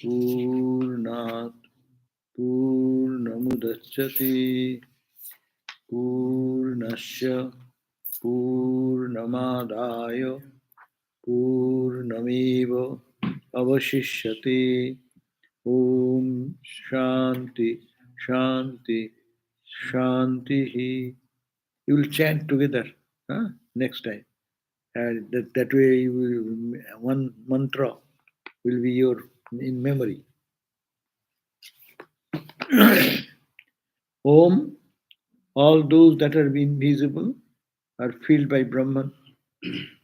Purnat Purnamudachyate Purnasya Purnamadaya Purnameva Avashishyate. Om Shanti Shanti Shanti. You will chant together next time. And that way, you will, one mantra will be your in memory. Om, all those that are invisible are filled by Brahman.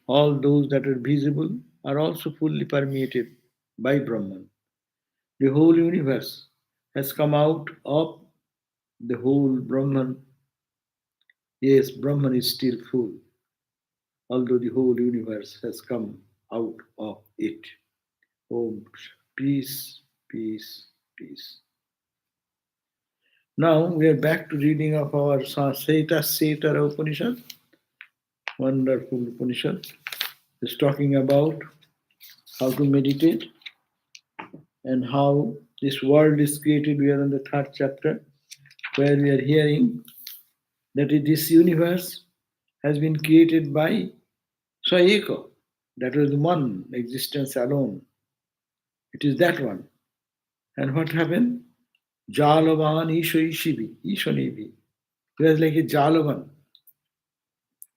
All those that are visible are also fully permeated by Brahman. The whole universe has come out of the whole Brahman. Yes, Brahman is still full, although the whole universe has come out of it. Om, peace, peace, peace. Now we are back to reading of our Shwetashwatara Upanishad. Wonderful Upanishad. It's talking about how to meditate and how this world is created. We are in the third chapter where we are hearing that this universe has been created by Swayeko. That was one existence alone. It is that one. And what happened? Jalavan Isho Ishibi, Ishonibi. He was like a Jalavan,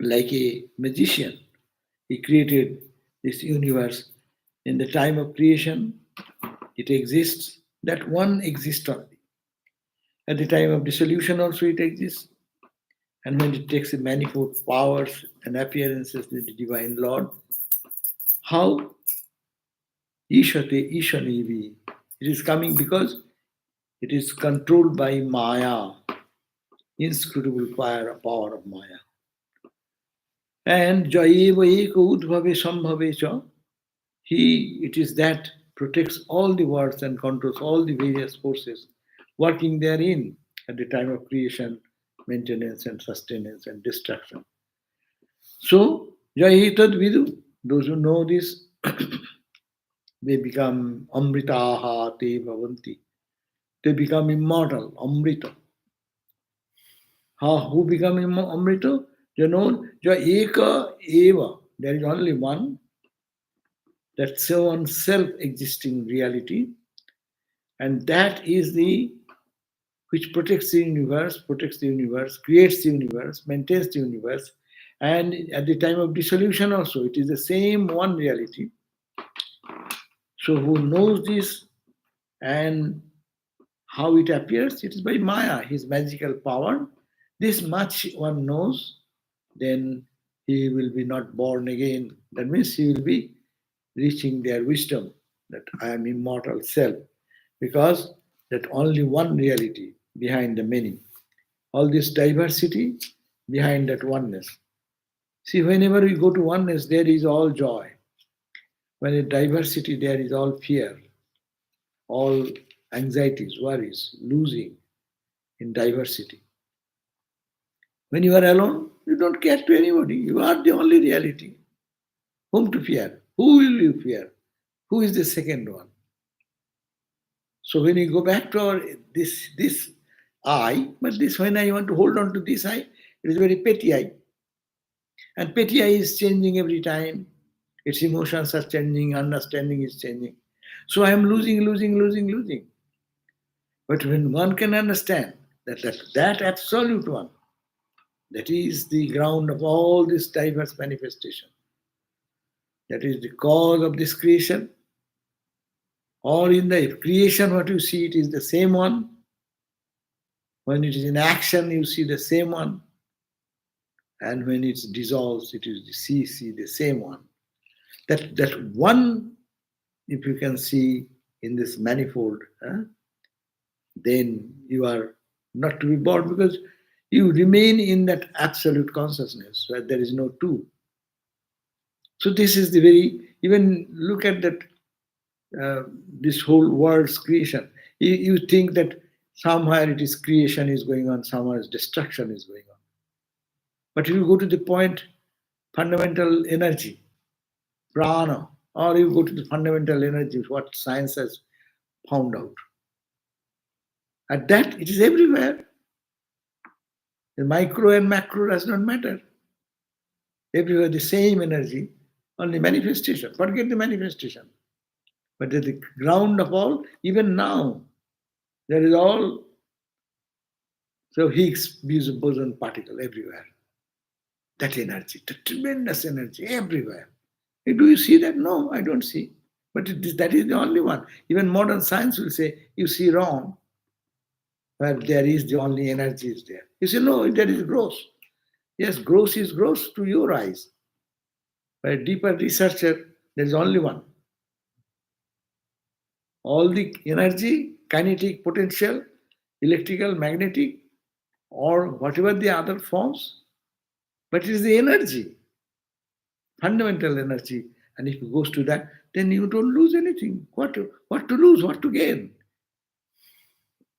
like a magician. He created this universe. In the time of creation, it exists. That one exists only. At the time of dissolution also it exists. And when it takes the manifold powers and appearances of the Divine Lord, how Ishate Ishanivi, it is coming because it is controlled by Maya, inscrutable power of Maya. And Jayeva Eka Udbhave Sambhave Cha, it is that protects all the worlds and controls all the various forces working therein at the time of creation, maintenance and sustenance and destruction. So, Jayetad Vidu, those who know this, they become Amritaha Te Bhavanti. They become immortal, Amrita. Who become Amrita? You know, Ja Eka Eva, there is only one, that's one self-existing reality, and that is the which protects the universe, creates the universe, maintains the universe, and at the time of dissolution also, it is the same one reality. So who knows this and how it appears? It is by Maya, his magical power. This much one knows, then he will be not born again. That means he will be reaching their wisdom that I am immortal self, because that only one reality behind the many. All this diversity behind that oneness. See, whenever we go to oneness, there is all joy. When in diversity, there is all fear, all anxieties, worries, losing in diversity. When you are alone, you don't care to anybody. You are the only reality. Whom to fear? Who will you fear? Who is the second one? So when you go back to our this I, but this when I want to hold on to this I, it is very petty I. And petty I is changing every time. Its emotions are changing, understanding is changing. So I am losing. But when one can understand that absolute one, that is the ground of all this diverse manifestation, that is the cause of this creation, or in the creation what you see, it is the same one. When it is in action, you see the same one. And when it dissolves, it is see the same one. That one, if you can see in this manifold, then you are not to be bored, because you remain in that absolute consciousness where there is no two. So this is the very, even look at that, this whole world's creation. You think that somewhere it is creation is going on, somewhere is destruction is going on. But if you go to the point, fundamental energy, prana, or you go to the fundamental energy, what science has found out. At that, it is everywhere. The micro and macro does not matter. Everywhere the same energy, only manifestation. Forget the manifestation. But at the ground of all, even now, there is all so Higgs boson particle everywhere. That energy, the tremendous energy everywhere. Do you see that? No, I don't see. But that is the only one. Even modern science will say, you see wrong, where there is the only energy is there. You say, no, there is gross. Yes, gross is gross to your eyes. But a deeper researcher, there is only one. All the energy, kinetic, potential, electrical, magnetic, or whatever the other forms, but it is the energy, fundamental energy. And if it goes to that, then you don't lose anything. What to lose? What to gain?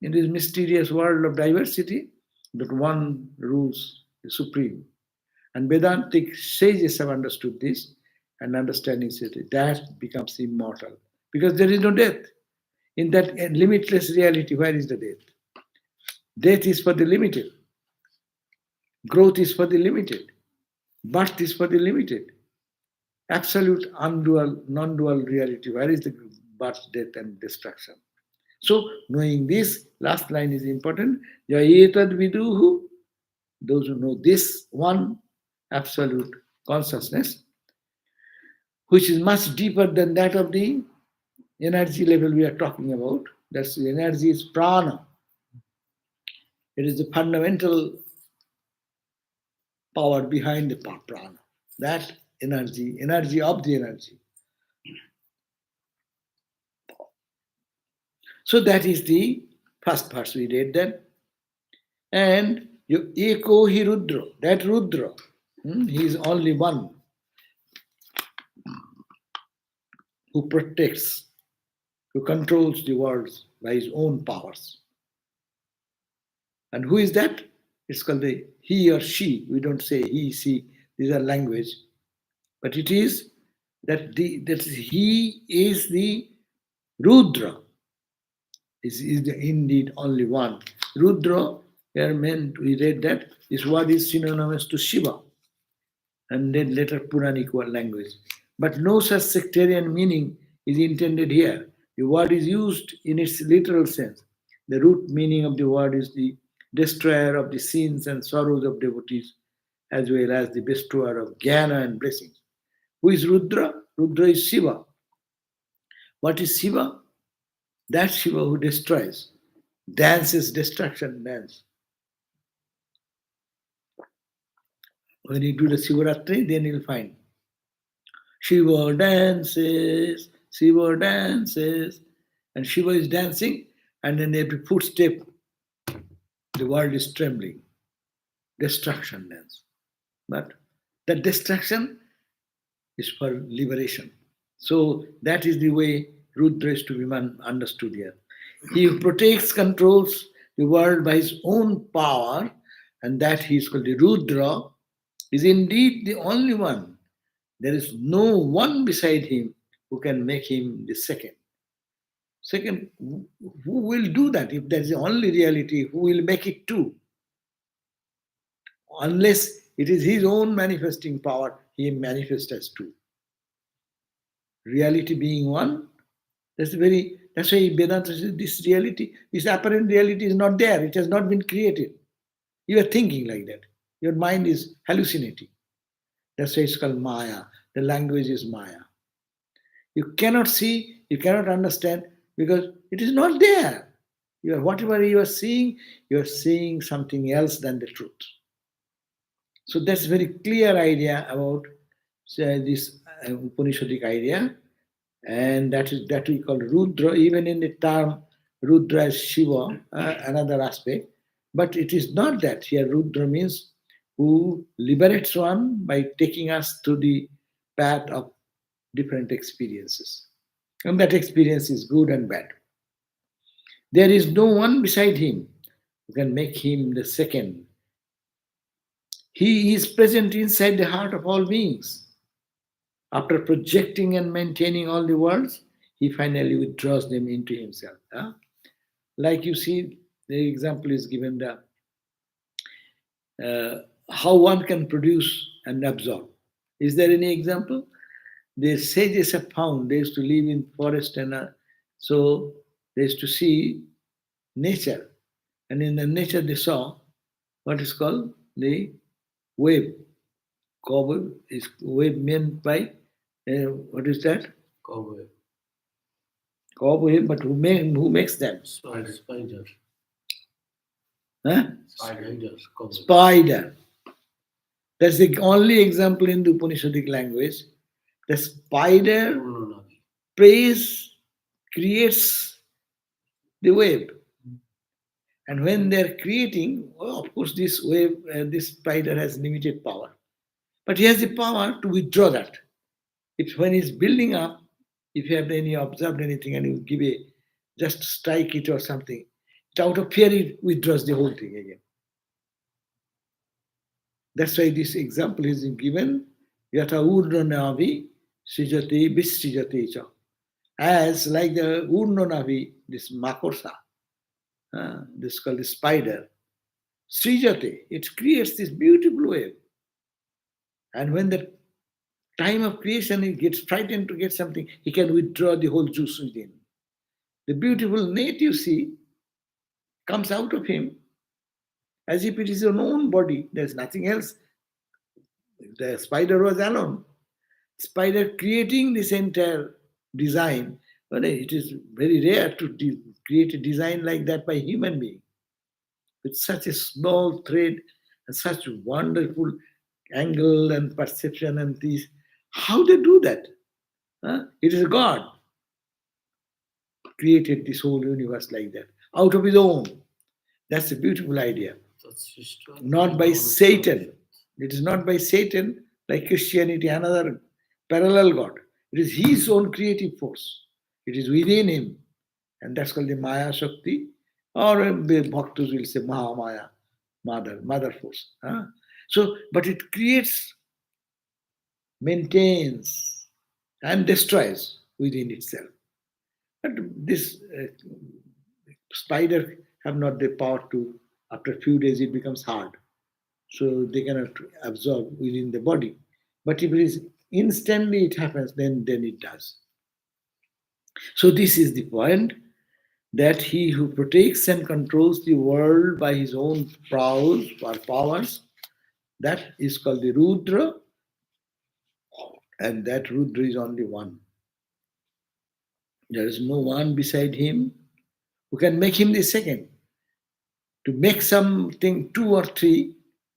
In this mysterious world of diversity, that one rules the supreme. And Vedantic sages have understood this, and understanding says that becomes immortal. Because there is no death. In that limitless reality, where is the death? Death is for the limited. Growth is for the limited. Birth is for the limited. Absolute undual, non-dual reality. Where is the birth, death, and destruction? So, knowing this, last line is important. Yayetad viduhu, those who know this one absolute consciousness, which is much deeper than that of the energy level we are talking about. That's the energy is prana. It is the fundamental power behind the prana. That energy of the energy. So that is the first verse we read that. And Eko hi Rudra, that Rudra, he is only one who protects, who controls the world by his own powers. And who is that? It's called the he or she. We don't say he, she. These are language. But it is that he is the Rudra. Is indeed only one. Rudra, here meant, we read that, this word is synonymous to Shiva. And then later Puranic language. But no such sectarian meaning is intended here. The word is used in its literal sense. The root meaning of the word is the destroyer of the sins and sorrows of devotees, as well as the bestower of jnana and blessings. Who is Rudra? Rudra is Shiva. What is Shiva? That Shiva who destroys. Dance is destruction dance. When you do the Shivaratri, then you'll find Shiva dances, and Shiva is dancing, and then every footstep, the world is trembling. Destruction dance. But that destruction is for liberation. So that is the way Rudra is to be understood here. He who protects, controls the world by his own power, and that he is called the Rudra, is indeed the only one. There is no one beside him who can make him the second. Second, who will do that? If there is the only reality, who will make it two? Unless it is his own manifesting power, he manifests as two. Reality being one, that's why Vedanta says this reality, this apparent reality is not there, it has not been created. You are thinking like that. Your mind is hallucinating. That's why it's called Maya. The language is Maya. You cannot see, you cannot understand because it is not there. Whatever you are seeing something else than the truth. So that's a very clear idea about this Upanishadic idea, and that we call Rudra, even in the term Rudra as Shiva, another aspect. But it is not that. Here Rudra means who liberates one by taking us to the path of different experiences. And that experience is good and bad. There is no one beside him who can make him the second. He is present inside the heart of all beings. After projecting and maintaining all the worlds, he finally withdraws them into himself. Like you see, the example is given the how one can produce and absorb. Is there any example? The sages have found they used to live in forest and so they used to see nature, and in the nature they saw what is called the wave. Cobweb is wave meant by what is that? Cowboy. Cobweb, but who makes them? Spider. Huh? Spider. Cowboy. Spider. That's the only example in the Upanishadic language. The spider Unonavi. prays, creates the web. And when they're creating, well, of course, this wave, this spider has limited power. But he has the power to withdraw that. If when he's building up, if you have any observed anything and you give a just strike it or something, it out of fear it withdraws the whole thing again. That's why this example is given. Yata urnanavi srijate visrijate cha. As like the urnanavi, this makosa, this is called the spider, srijate, it creates this beautiful wave. And when the time of creation he gets frightened to get something, he can withdraw the whole juice within. The beautiful net you see comes out of him as if it is your own body. There's nothing else. The spider was alone. Spider creating this entire design, but it is very rare to create a design like that by human being. With such a small thread and such wonderful angle and perception and this. How they do that? It is God created this whole universe like that, out of his own. That's a beautiful idea. That's just Not by Satan. It is not by Satan like Christianity, another parallel God. It is his own creative force. It is within him. And that's called the Maya Shakti, or the Bhaktas will say Mahamaya, mother force. So, but it creates, maintains, and destroys within itself. But this spider have not the power to, after a few days it becomes hard. So they cannot absorb within the body. But if it is instantly it happens, then it does. So this is the point, that he who protects and controls the world by his own prowess or powers, that is called the Rudra, and that Rudra is only one. There is no one beside him who can make him the second. To make something two or three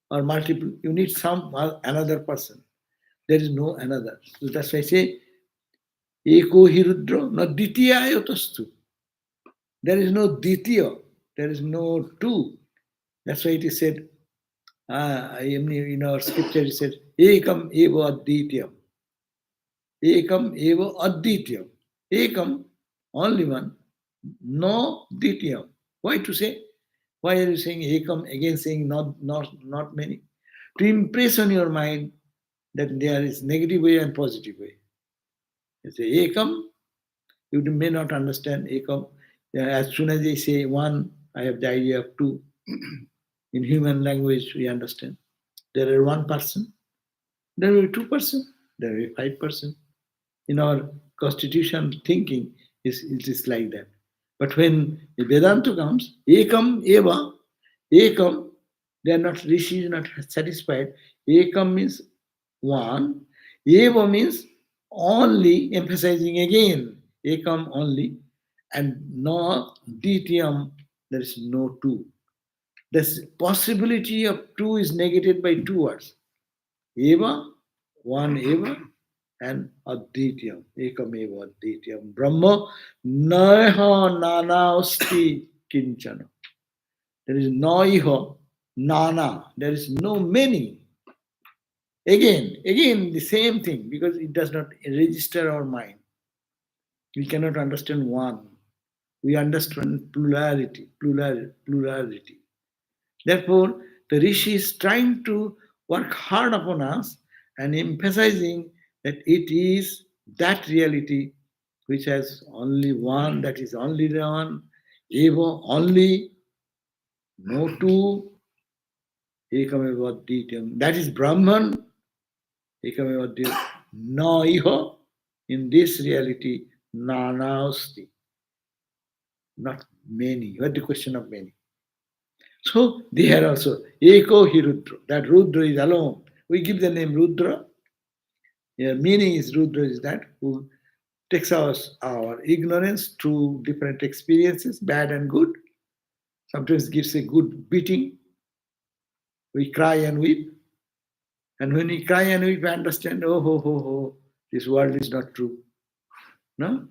or multiple, you need some another person. There is no another. So that's why I say, Eko hi Rudra, na Ditya Yotastu. There is no Ditya, there is no two. That's why it is said, in our scripture it said, Ekam eva addityam. Ekam eva addityam. Ekam, only one, no dityam. Why to say? Why are you saying ekam, again saying not many? To impress on your mind that there is negative way and positive way. You say ekam, you may not understand ekam. As soon as they say one, I have the idea of two. In human language, we understand. There are one person, there will be 2%, there will be 5%. In our constitution thinking, it is like that. But when the Vedanta comes, ekam eva, ekam, they are not, rishi is not satisfied. Ekam means one, eva means only, emphasizing again, ekam only, and no dityam, there is no two. The possibility of two is negated by two words. Eva, one eva, and addityam, ekameva addityam. Brahma naha nanasti kinchana. There is noiha, nana. There is no many. Again, the same thing, because it does not register our mind. We cannot understand one. We understand plurality. Therefore, the Rishi is trying to work hard upon us and emphasizing that it is that reality which has only one, that is only the one, eva, only, no two, ekameva advitam. That is Brahman, ekameva advitam. No iho, in this reality, nanasti, not many. What the question of many? So there also, eko hi rudra. That rudra is alone. We give the name rudra. Yeah, meaning is rudra is that who takes our ignorance through different experiences, bad and good. Sometimes gives a good beating. We cry and weep. And when we cry and weep, we understand, oh, ho, ho, ho, this world is not true. No?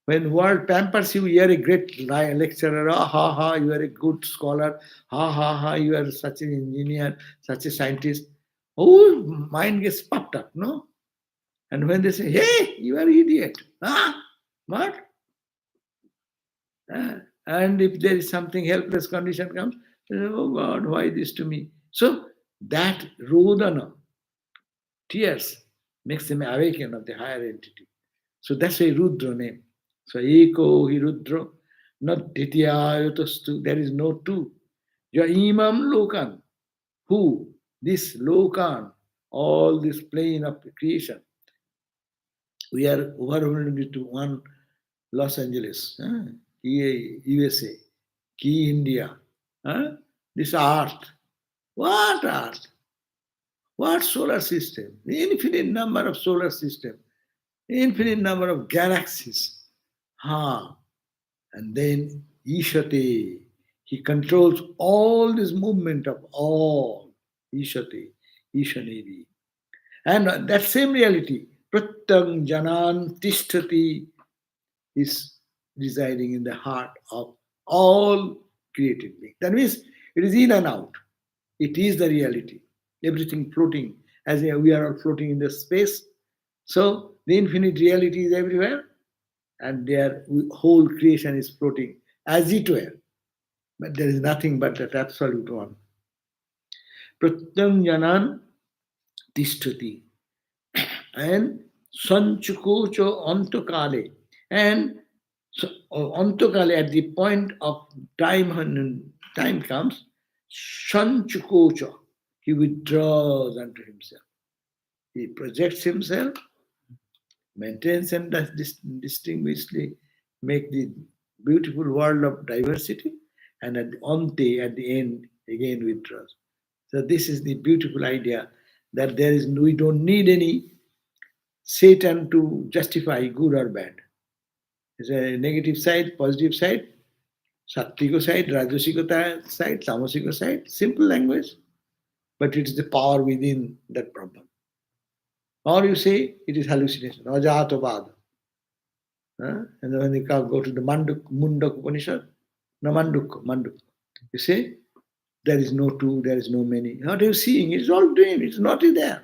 When world pampers you, you are a great lecturer, ah, ha, ha, you are a good scholar, ha, ha, ha, you are such an engineer, such a scientist. Oh, mind gets puffed up, no? And when they say, hey, you are idiot. Ah, what? And if there is something helpless condition comes, oh God, why this to me? So that rodana, tears, makes them awaken of the higher entity. So that's a Rudra name. So Eko hi Rudra, not Dityayotastu, there is no two. Ya Imam Lokan, who? This Lokan, all this plane of creation. We are overwhelmed into one Los Angeles, USA, key India. This earth. What earth? What solar system? Infinite number of solar system, infinite number of galaxies. And then Ishate, he controls all this movement of all. Ishate, Ishanevi. And that same reality, Pratyang Janan Tishtati, is residing in the heart of all created beings. That means it is in and out. It is the reality. Everything floating, as we are all floating in the space. So the infinite reality is everywhere, and their whole creation is floating as it were. But there is nothing but that absolute one. Pratyam Janan Tishtati. And Sanchukocho Antakale. And so, Antakale, at the point of time, when time comes, Sanchukocha, he withdraws unto himself. He projects himself, maintains and does distinguishedly make the beautiful world of diversity, and at the ante, at the end, again withdraws. So this is the beautiful idea that we don't need any Satan to justify good or bad. There's a negative side, positive side, sattvika side, rajasika side, tamasika side, simple language, but it is the power within that Brahman. Or you say it is hallucination, ajatavad. And then when you go to the Mundak Upanishad, no Manduk. You say there is no two, there is no many. What are you seeing? It's all dream, it's not there.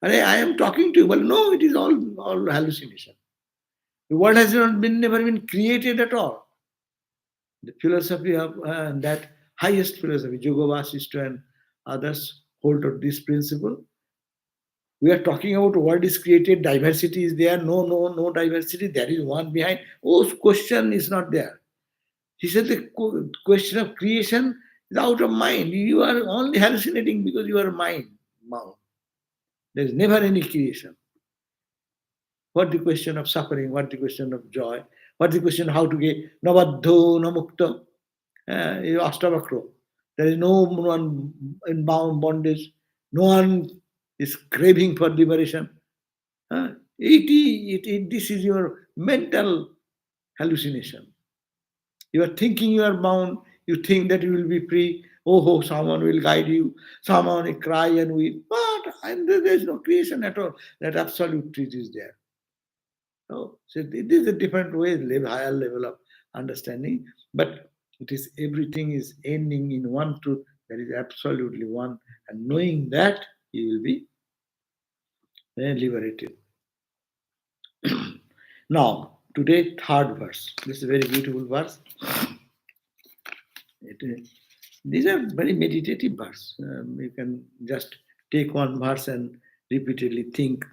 And I am talking to you, but no, it is all hallucination. The world has never been created at all. The philosophy of that highest philosophy, Yoga Vasishtha and others hold to this principle. We are talking about what is created, diversity is there, no diversity, there is one behind. Oh, question is not there. He said the question of creation is out of mind. You are only hallucinating because you are mind bound. There is never any creation. What the question of suffering? What the question of joy? What the question how to get navadho namukta? Astavakro. There is no one in bound bondage. No one is craving for liberation. This is your mental hallucination. You are thinking you are bound. You think that you will be free. Oh, someone will guide you. Someone will cry and weep. But there is no creation at all. That absolute truth is there. So it is a different way, live higher level of understanding, but it is everything is ending in one truth that is absolutely one, and knowing that you will be liberated. Now, today, third verse. This is a very beautiful verse. These are very meditative verse. You can just take one verse and repeatedly think.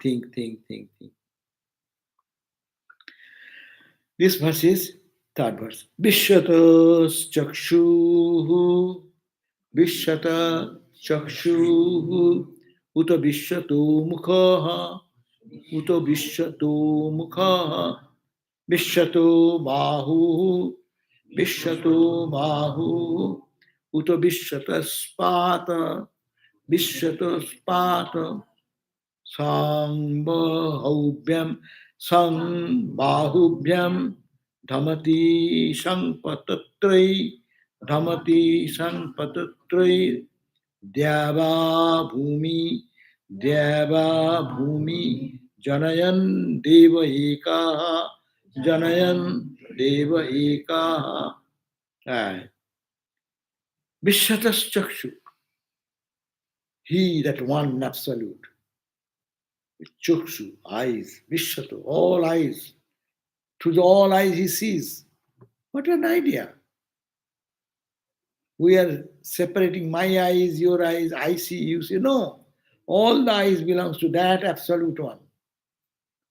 This verse is third verse. Vishyatas chakshuhu Vishyata chakshuhu uta vishyato mukhaha uta vishyato mukhaha vishyato bahu vishyato bahu uta vishyata spata vishyata spata Sangbahubhyam Sangbahubhyam Dhamati Sangpatatrai Dhamati Sangpatatrai Dyava Bhumi Dyava Bhumi Janayan Deva Ekaha Janayan Deva Ekaha Vishyatas Chakshu, he that one absolute. Chukshu, eyes, Vishatu, all eyes. Through the all eyes he sees. What an idea. We are separating my eyes, your eyes, I see, you see. No. All the eyes belongs to that absolute one.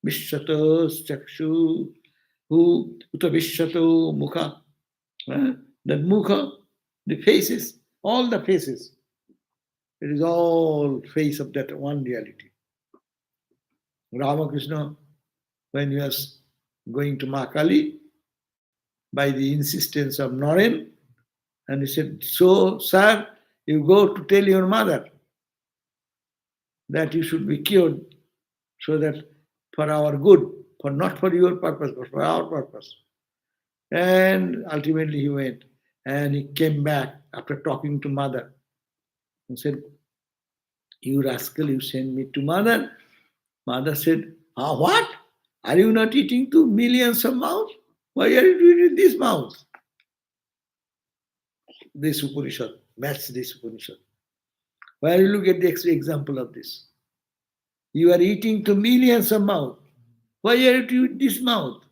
Vishatu, Chakshu, who, Uta Vishatu, Mukha. That Mukha, the faces, all the faces. It is all face of that one reality. Ramakrishna, when he was going to Makali, by the insistence of Naren, and he said, so, sir, you go to tell your mother that you should be cured so that for our good, for not for your purpose, but for our purpose. And ultimately he went and he came back after talking to mother and said, you rascal, you send me to mother. Mother said, what? Are you not eating to millions of mouths? Why are you eating this mouth? This Upanishad, match this Upanishad. Where you look at the example of this. You are eating to millions of mouth. Why are you to eat this mouth?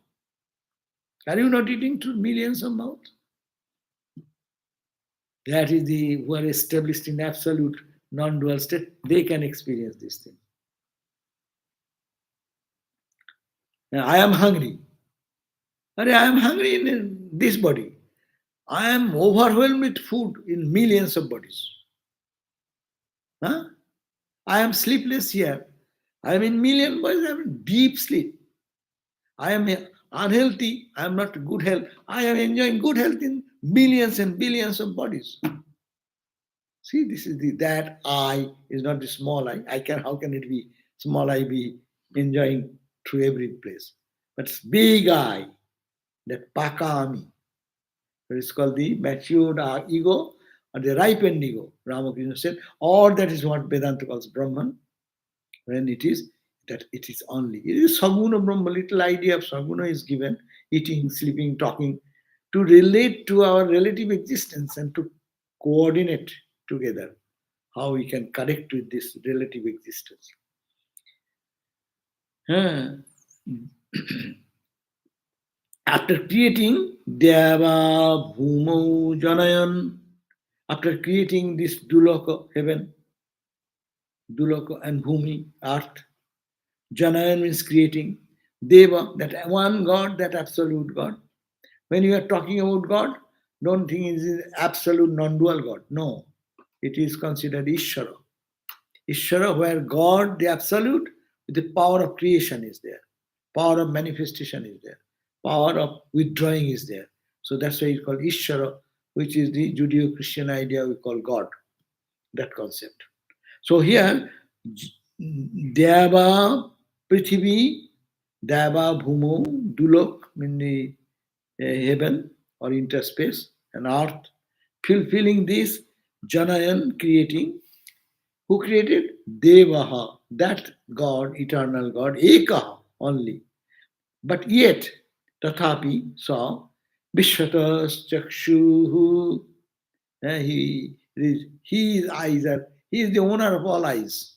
Are you not eating to millions of mouth? That is the who are established in absolute non-dual state, they can experience this thing. Now, I am hungry. I am hungry in this body. I am overwhelmed with food in millions of bodies. Huh? I am sleepless here. I am in million bodies, I am in deep sleep. I am unhealthy, I am not good health. I am enjoying good health in billions and billions of bodies. See, this is that I is not the small I. How can it be small I be enjoying through every place? But it's big I, that pakami. That is called the matured ego or the ripened ego. Ramakrishna said, all that is what Vedanta calls Brahman. When it is that it is only. It is Saguna Brahma, little idea of Saguna is given, eating, sleeping, talking, to relate to our relative existence and to coordinate together how we can connect with this relative existence. After creating Deva Bhumo Janayan, after creating this Dulaka, heaven, Dulaka and Bhumi, earth, Janayan means creating. Deva, that one God, that absolute God. When you are talking about God, don't think it is absolute non-dual God. No, it is considered Ishvara. Ishvara, where God, the absolute, with the power of creation is there. Power of manifestation is there. Power of withdrawing is there. So that's why it's called Ishvara, which is the Judeo-Christian idea we call God, that concept. So here, Deva Prithivi, Deva Bhumo, Dulok, mean the heaven or interspace, and earth, fulfilling this, Janayan, creating. Who created? Devaha, that God, eternal God, Ekaha only. But yet, Tathapi saw, Vishwatas Chakshuhu, his eyes are, he is the owner of all eyes.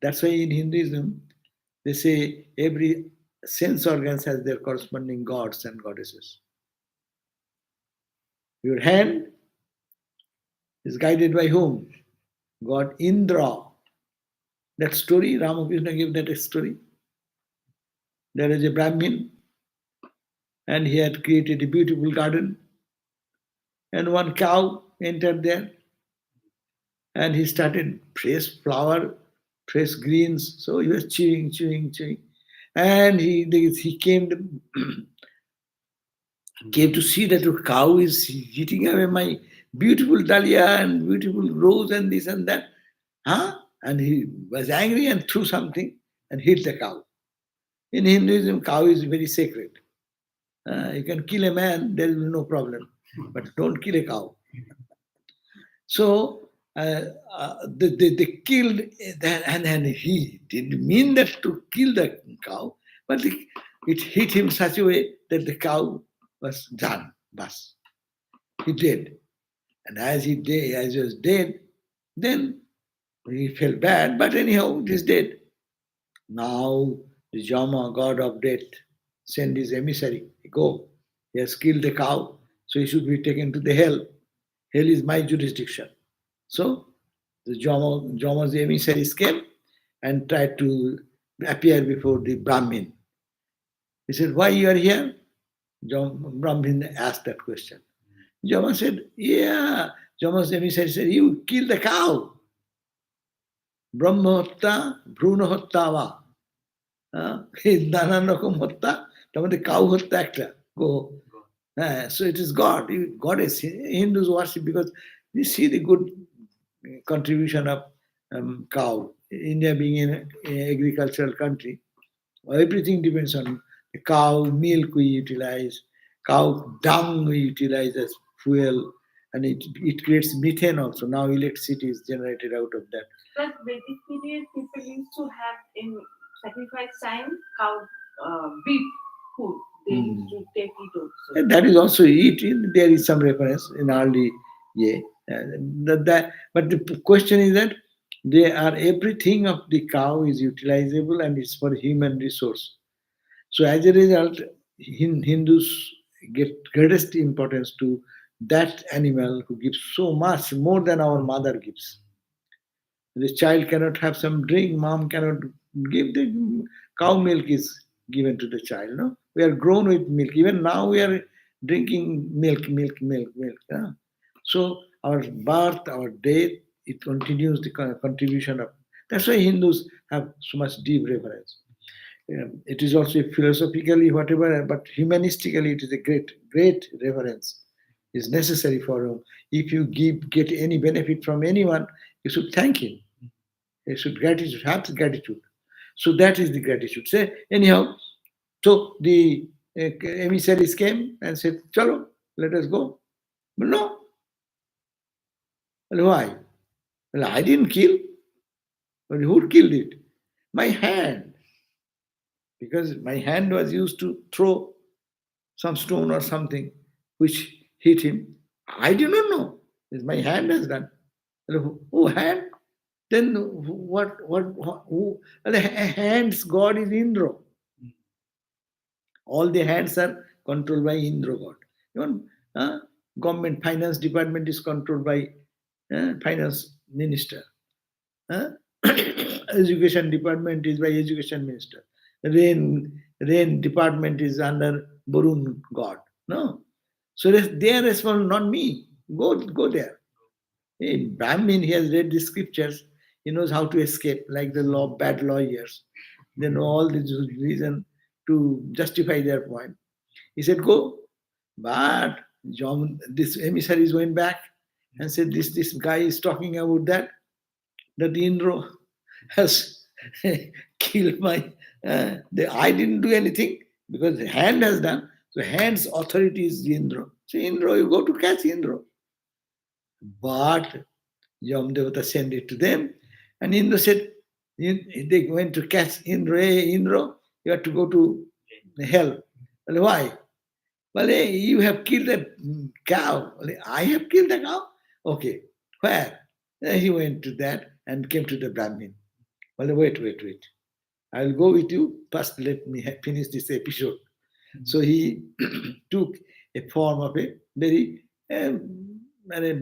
That's why in Hinduism, they say every sense organs has their corresponding gods and goddesses. Your hand is guided by whom? God Indra. That story, Ramakrishna gave that story. There is a Brahmin and he had created a beautiful garden. And one cow entered there, and he started fresh flower, fresh greens. So he was chewing, chewing, chewing, and he came to see that a cow is eating away my beautiful dahlia and beautiful rose and this and that. Huh? And he was angry and threw something and hit the cow. In Hinduism, cow is very sacred. You can kill a man, there will be no problem, but don't kill a cow. So they killed that, and he didn't mean that to kill the cow, but it hit him such a way that the cow was done. Bas. He did. And as he was dead, then he felt bad, but anyhow, it is dead. Now the Jama, god of death, send his emissary. Go. He has killed the cow, so he should be taken to the hell. Hell is my jurisdiction. So the Jama's emissaries came and tried to appear before the Brahmin. He said, "Why you are here?" Brahmin asked that question. Jama said, "Yeah." Jama's emissary said, "You killed the cow. ব্রহ্মহত্যা ভ্রূণ হত্যা বা এই নানান রকম হত্যা তার মধ্যে cow হত্যা একটা গো হ্যাঁ so it is God, goddess. Hindus worship because they see the good contribution of cow. India being an agricultural country, everything depends on the cow milk we utilize, cow dung we utilize as fuel, and it creates methane also. Now electricity is generated out of that. But Vedic period people used to have in sacrifice time cow beef food. They used to take it also. And that is also eaten. There is some reference in early yeah. But the question is that they are everything of the cow is utilizable and it's for human resource. So as a result, Hindus get greatest importance to that animal who gives so much more than our mother gives. The child cannot have some drink, mom cannot give the cow milk is given to the child. No, we are grown with milk. Even now we are drinking milk, milk, milk, milk. Yeah? So our birth, our death, it continues the contribution of. That's why Hindus have so much deep reverence. It is also philosophically whatever, but humanistically it is a great, great reverence is necessary for him. If you get any benefit from anyone, you should thank him. You should gratitude, have gratitude. So that is the gratitude. Say anyhow. So the emissaries came and said, "Chalo, let us go." But no. Well, why? Well, I didn't kill. But who killed it? My hand. Because my hand was used to throw some stone or something which hit him. I do not know. It's my hand has done. Well, who hand? Then who? Well, the hands God is Indra. All the hands are controlled by Indra God. Even government finance department is controlled by finance minister. Huh? Education department is by education minister. Rain department is under Barun God. No. So they are responsible, not me. Go there. In Brahmin, he has read the scriptures. He knows how to escape, like the bad lawyers. They know all the reason to justify their point. He said, "Go." But this emissaries went back and said, this guy is talking about that Indra has killed my. I didn't do anything because the hand has done. So hand's authority is Indra. So Indra, you go to catch Indra. But Yamdevata sent it to them, and Indra said, they went to catch Indra. Hey, Indra, you have to go to hell. Well, why? Well, hey, you have killed a cow. Well, I have killed a cow? Okay. Where? He went to that and came to the Brahmin. Well, wait. I'll go with you. First, let me finish this episode. So he took a form of a very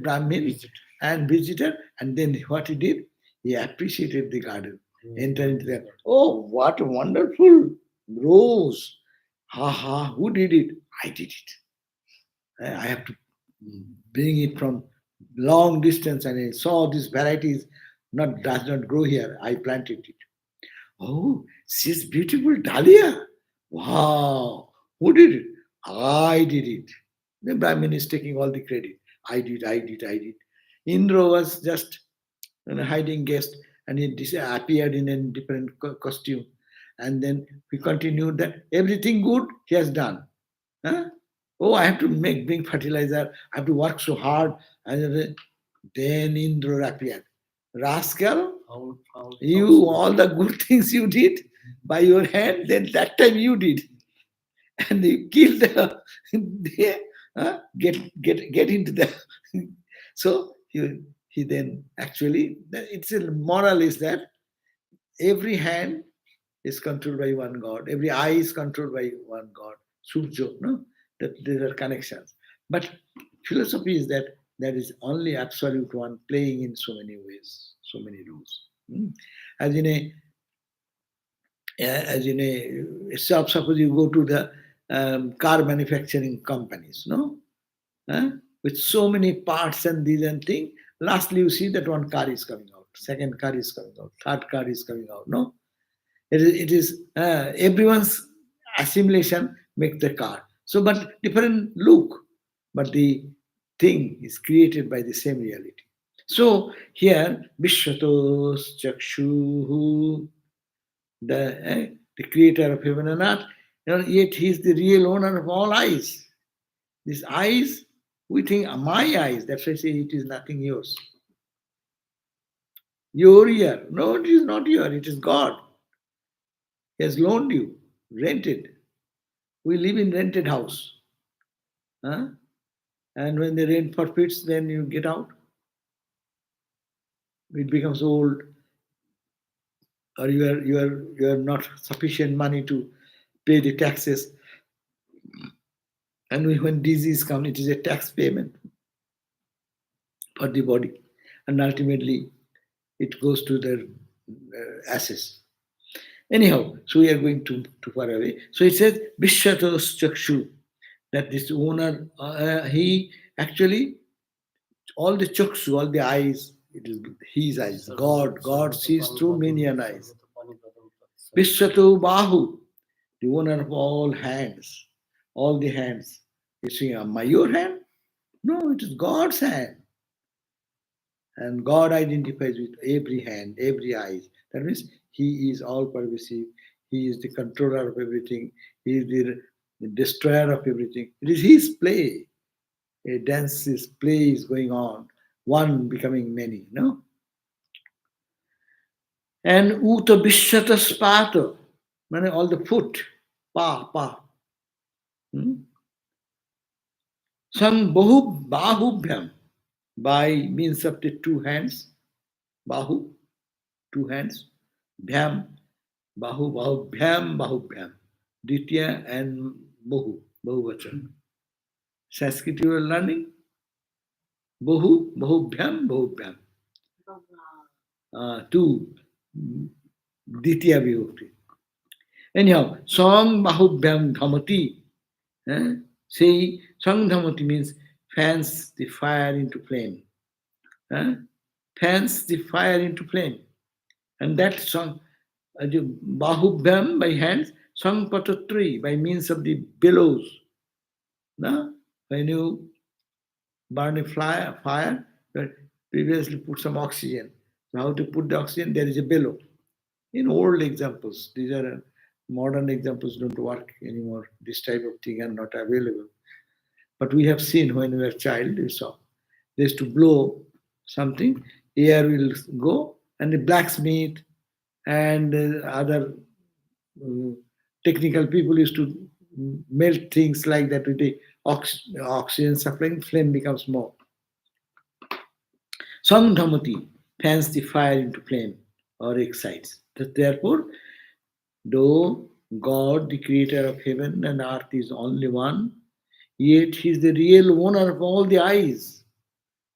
Brahmin and visitor, and then what he did, he appreciated the garden, entered into that. Oh, what a wonderful rose! Ha ha! Who did it? I did it. I have to bring it from long distance, and I saw these varieties not does not grow here. I planted it. Oh, she's beautiful dahlia. Wow. Who did it? I did it. The Brahmin is taking all the credit. I did. Indra was just hiding guest, and he appeared in a different costume. And then we continued that everything good he has done. Huh? Oh, I have to bring fertilizer. I have to work so hard. And then Indra appeared. Rascal, you all the good things you did by your hand, then that time you did, and you killed the get into the. So he then actually it's a moral is that every hand is controlled by one God, every eye is controlled by one God, Surjo, no, that there are connections. But philosophy is that there is only absolute one playing in so many ways, so many rules. Hmm. As in a as in a shop, suppose you go to the car manufacturing companies, no, huh? With so many parts and these and thing. Lastly, you see that one car is coming out, second car is coming out, third car is coming out. No, it is everyone's assimilation make the car. So, but different look, but the thing is created by the same reality. So here, Vishwatos Chakshuhu, the creator of heaven and earth, yet he is the real owner of all eyes. These eyes, we think are my eyes. That's why I say it is nothing yours. Your ear. No, it is not your. It is God. He has loaned you, rented. We live in rented house. Huh? And when the rent forfeits, then you get out. It becomes old, or you are not sufficient money to pay the taxes. And when disease comes, it is a tax payment for the body, and ultimately it goes to the ashes. Anyhow, so we are going too far away. So it says Vishwatos Chakshu, that this owner, he actually all the chakshu, all the eyes, it is his eyes. God sees through many an eyes. Vishwato Bahu, the owner of all hands, all the hands. You see, am I your hand? No, it is God's hand. And God identifies with every hand, every eye. That means He is all pervasive. He is the controller of everything. He is the destroyer of everything. It is His play. A dance is play is going on, one becoming many, no? And Uta Bishata Spata, meaning all the foot, pa. Hmm? Sang Bahubhyam, by means of the two hands, Bahu, two hands, Bhyam, Bahubhyam, Ditya and Bahuvachan. Sanskrit you are learning? Bahubhyam. Two, Ditya Vibhakti. Anyhow, Song Bahubhyam Dhamati. Say, Song Dhamati means fans the fire into flame. Fans the fire into flame. And that song, Bahubhyam by hands, Song Patatri by means of the bellows. No? When you burn a fire, you previously put some oxygen. So how to put the oxygen? There is a bellow. In old examples, these are modern examples don't work anymore. This type of thing are not available. But we have seen when we were child, we saw. They used to blow something, air will go, and the blacksmith and other uh, technical people used to melt things like that with the oxygen supplying, flame becomes more. Samdhamati fans the fire into flame or excites. Therefore, though God, the creator of heaven and earth, is only one, yet He is the real owner of all the eyes,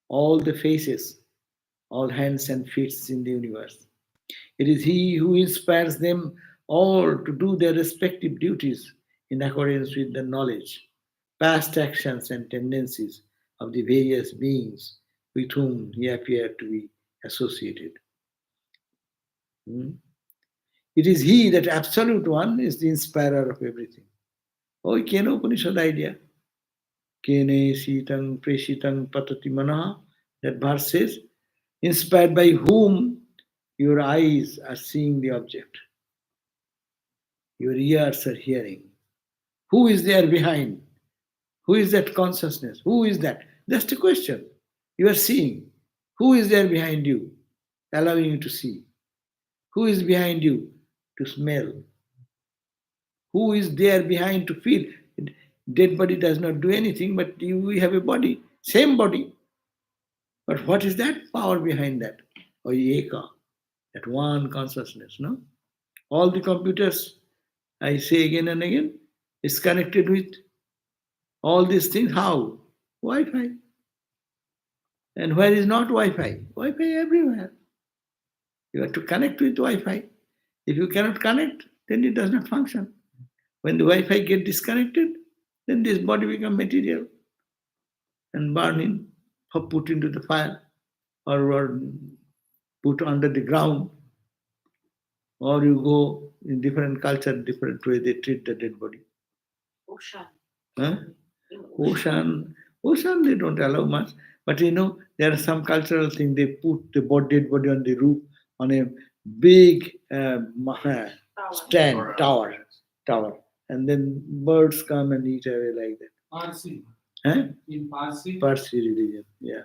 all the faces, all hands and feet in the universe. It is He who inspires them all to do their respective duties in accordance with the knowledge. past actions and tendencies of the various beings with whom he appeared to be associated. Hmm? It is he, that absolute one, is the inspirer of everything. Oh, Kena Upanishad idea. Kene sitang preshitang patati manaha. That verse says, inspired by whom your eyes are seeing the object, your ears are hearing. Who is there behind? Who is that consciousness? Who is that? Just a question. You are seeing. Who is there behind you, allowing you to see? Who is behind you to smell? Who is there behind to feel? Dead body does not do anything, but you have a body, same body. But what is that power behind that? Or eka, that one consciousness, no? All the computers, I say again and again, is connected with all these things. How? Wi-Fi. And where is not Wi-Fi? Wi-Fi everywhere. You have to connect with Wi-Fi. If you cannot connect, then it does not function. When the Wi-Fi get disconnected, then this body become material and burn in, or put into the fire, or put under the ground, or you go in different culture, different way they treat the dead body. Ocean. Huh? In Ocean, they don't allow much. But there are some cultural things. They put the dead body on the roof on a big stand, tower, and then birds come and eat away like that. Parsi. Huh? In Parsi. Parsi religion, yeah.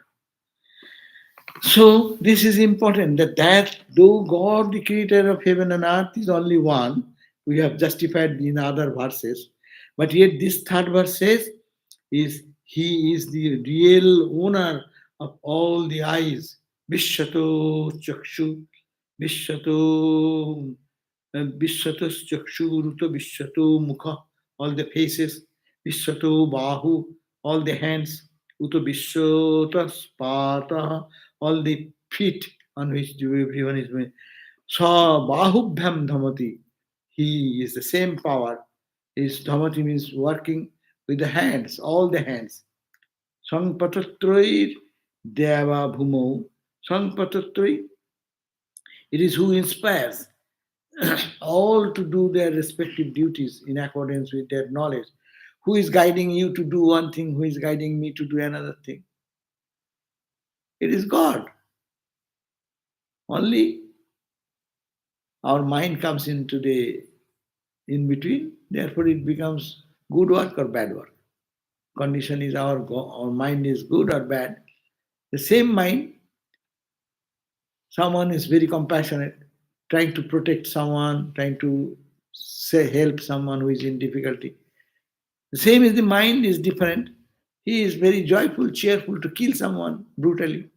So this is important that though God, the creator of heaven and earth, is only one, we have justified in other verses, but yet this third verse says is he is the real owner of all the eyes. Vishyato chakshu, Vishyato Vishyatas chakshu, Ruta Vishyato mukha, all the faces, Vishyato bahu, all the hands, Uto Vishyatas pata, all the feet on which everyone is moving. Sa bahubhyam dhamati, he is the same power. His dhamati means working with the hands, all the hands. Sangpatatroir deva bhumo. Sangpatatroir, it is who inspires all to do their respective duties in accordance with their knowledge. Who is guiding you to do one thing? Who is guiding me to do another thing? It is God. Only our mind comes into the in between, therefore it becomes good work or bad work. Condition is our mind is good or bad. The same mind, someone is very compassionate, trying to protect someone, trying to say help someone who is in difficulty. The same as the mind is different. He is very joyful, cheerful to kill someone brutally.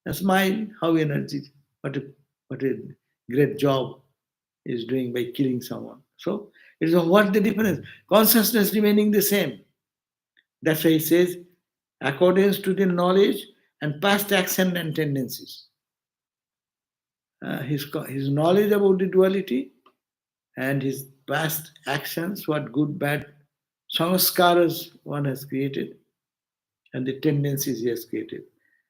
A smile, how energy, what a great job is doing by killing someone. So it is what the difference. Consciousness remaining the same. That's why he says, accordance to the knowledge and past action and tendencies. His knowledge about the duality and his past actions, what good, bad sanskaras one has created, and the tendencies he has created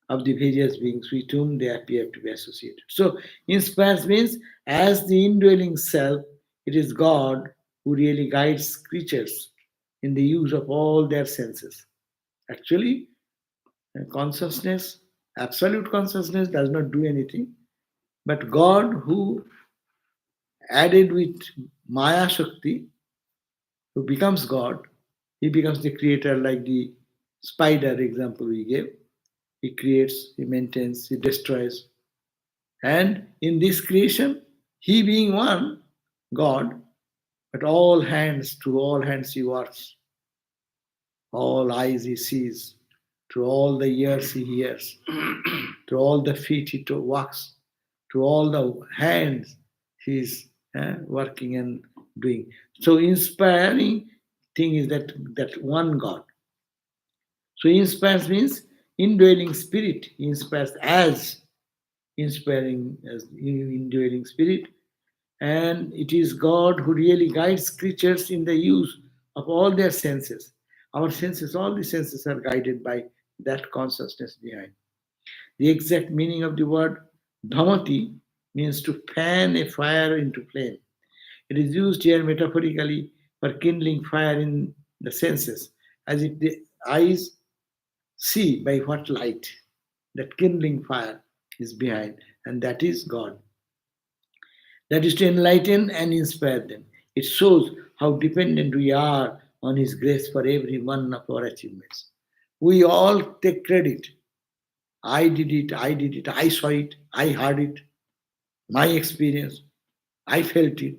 of the various beings with whom they appear to be associated. So, inspires means as the indwelling self, it is God who really guides creatures in the use of all their senses. Actually, consciousness, absolute consciousness does not do anything, but God who added with Maya Shakti, who becomes God, he becomes the creator like the spider example we gave. He creates, he maintains, he destroys. And in this creation, he being one, God, but all hands he works, all eyes he sees, through all the ears he hears, through all the feet he walks, through all the hands he is working and doing. So inspiring thing is that one God. So inspires means indwelling spirit. He inspires as inspiring as indwelling spirit. And it is God who really guides creatures in the use of all their senses. Our senses, all the senses are guided by that consciousness behind. The exact meaning of the word dhamati means to fan a fire into flame. It is used here metaphorically for kindling fire in the senses, as if the eyes see by what light that kindling fire is behind, and that is God. That is to enlighten and inspire them. It shows how dependent we are on His grace for every one of our achievements. We all take credit. I did it, I saw it, I heard it, my experience, I felt it.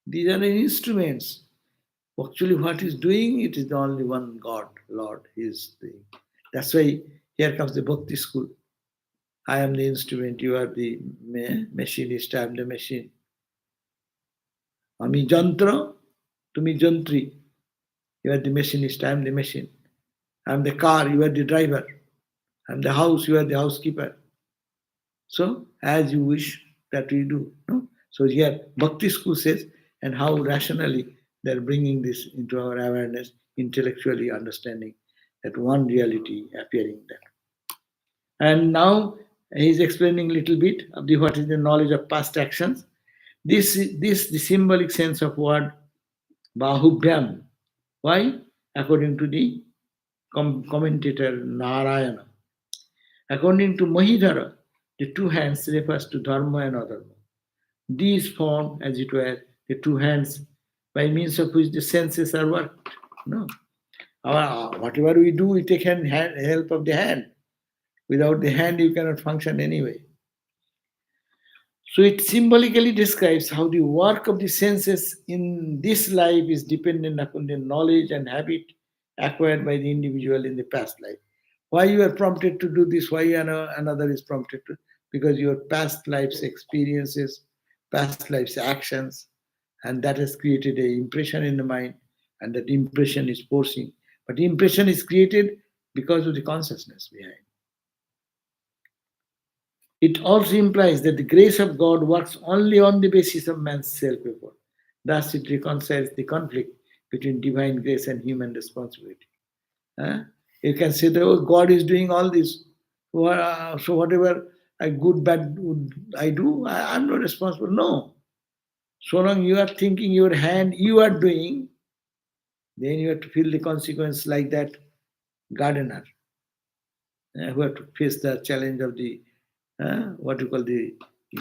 These are instruments. Actually, what He's doing, it is the only one God, Lord, He is doing. That's why here comes the Bhakti school. I am the instrument, you are the machinist, I am the machine. আমি যন্ত্র, তুমি যন্ত্রী. You are the machinist, I am the machine. I am the car, you are the driver. I am the house, you are the housekeeper. So, as you wish, that we do. No? So here, Bhakti school says, and how rationally they're bringing this into our awareness, intellectually understanding that one reality appearing there. And now he's explaining a little bit of the what is the knowledge of past actions. This the symbolic sense of word bahubhyam. Why? According to the commentator Narayana. According to Mahidhara, the two hands refers to dharma and adharma. These form, as it were, the two hands by means of which the senses are worked. No. Whatever we do, we take help of the hand. Without the hand, you cannot function anyway. So it symbolically describes how the work of the senses in this life is dependent upon the knowledge and habit acquired by the individual in the past life. Why you are prompted to do this, why another is prompted to, because your past life's experiences, past life's actions, and that has created an impression in the mind, and that impression is forcing. But the impression is created because of the consciousness behind. It also implies that the grace of God works only on the basis of man's self-effort. Thus, it reconciles the conflict between divine grace and human responsibility. Huh? You can say that, oh, God is doing all this. So whatever I good, bad I do, I'm not responsible. No. So long you are thinking your hand, you are doing, then you have to feel the consequence like that gardener who have to face the challenge of the what you call the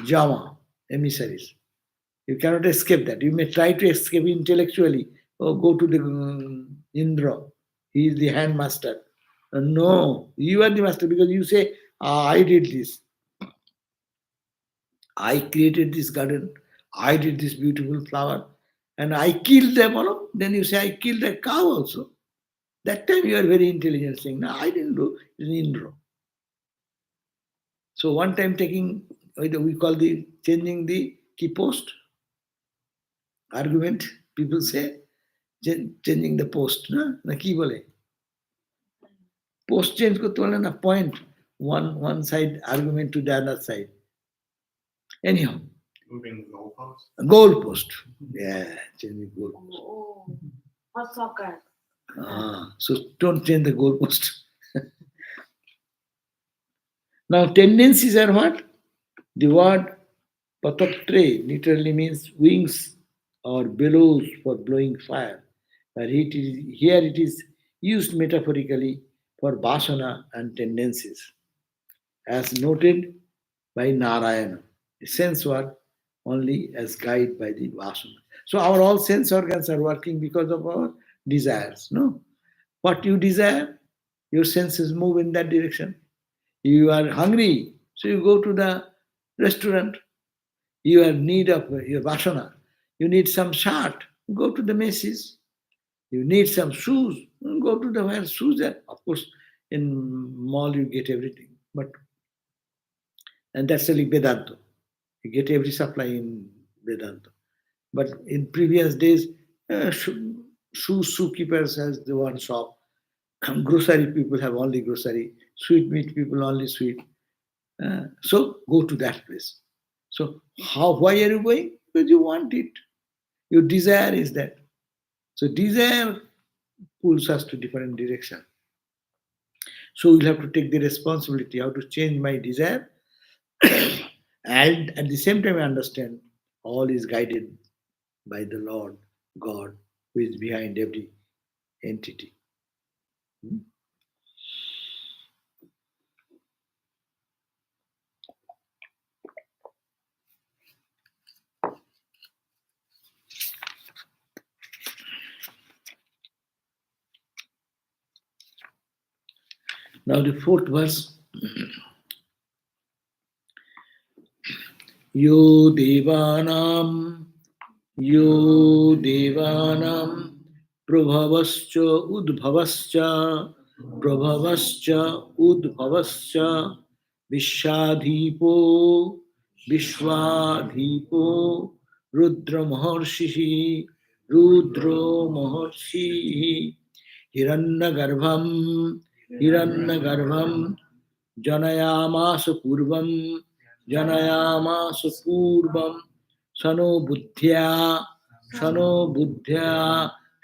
Jama emissaries. You cannot escape that. You may try to escape intellectually or go to the Indra. He is the hand master. No, you are the master because you say, I did this. I created this garden. I did this beautiful flower. And I killed them all. Then you say, I killed a cow also. That time you are very intelligent saying, no, I didn't do. It's Indra. So one time taking, we call the changing the key post argument. People say changing the post. Na ki bole? Post change করতে পারলে না point one side argument to the other side. Anyhow, Moving the goalpost. goal post. Yeah, changing goal post. Oh, for soccer. So don't change the goal post. Now tendencies are what? The word patatre literally means wings or bellows for blowing fire. But here it is used metaphorically for vasana and tendencies. As noted by Narayana, the sense word only as guide by the vasana. So our all sense organs are working because of our desires. No, what you desire, your senses move in that direction. You are hungry, so you go to the restaurant. You are in need of your vasana. You need some shirt, go to the Macy's. You need some shoes, go to the where shoes are. Of course, in mall you get everything, but and that's like Vedanta. You get every supply in Vedanta. But in previous days, shoe keepers has the one shop. Grocery people have only grocery. Sweet meat people only sweet. So go to that place. So why are you going? Because you want it. Your desire is that. So So desire pulls us to different direction. So we'll have to take the responsibility how to change my desire, and at the same time understand all is guided by the Lord God who is behind every entity. Hmm? Now the fourth verse. Yo Devanam Yo Devanam Prabhavascha Udbhavascha Prabhavascha Udbhavascha Vishadhipo Vishwadhipo Rudra Maharshihi Rudro Maharshihi Hiranyagarbham Hiranyagarbham Janayamasu Purvam Janayamasu Purvam Sano Buddhya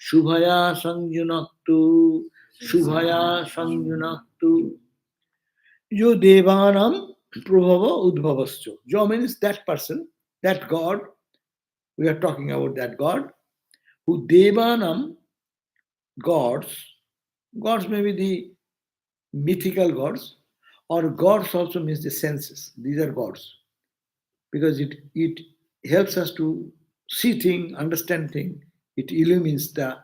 Shubhaya Sangyunaktu Shubhaya Sangyunaktu Yo Devanam Prabhava Udbhavascho. Jo means that person, that God, we are talking about that God, who Devanam, gods, gods may be the mythical gods, or gods also means the senses. These are gods because it helps us to see things, understand things. It illumines the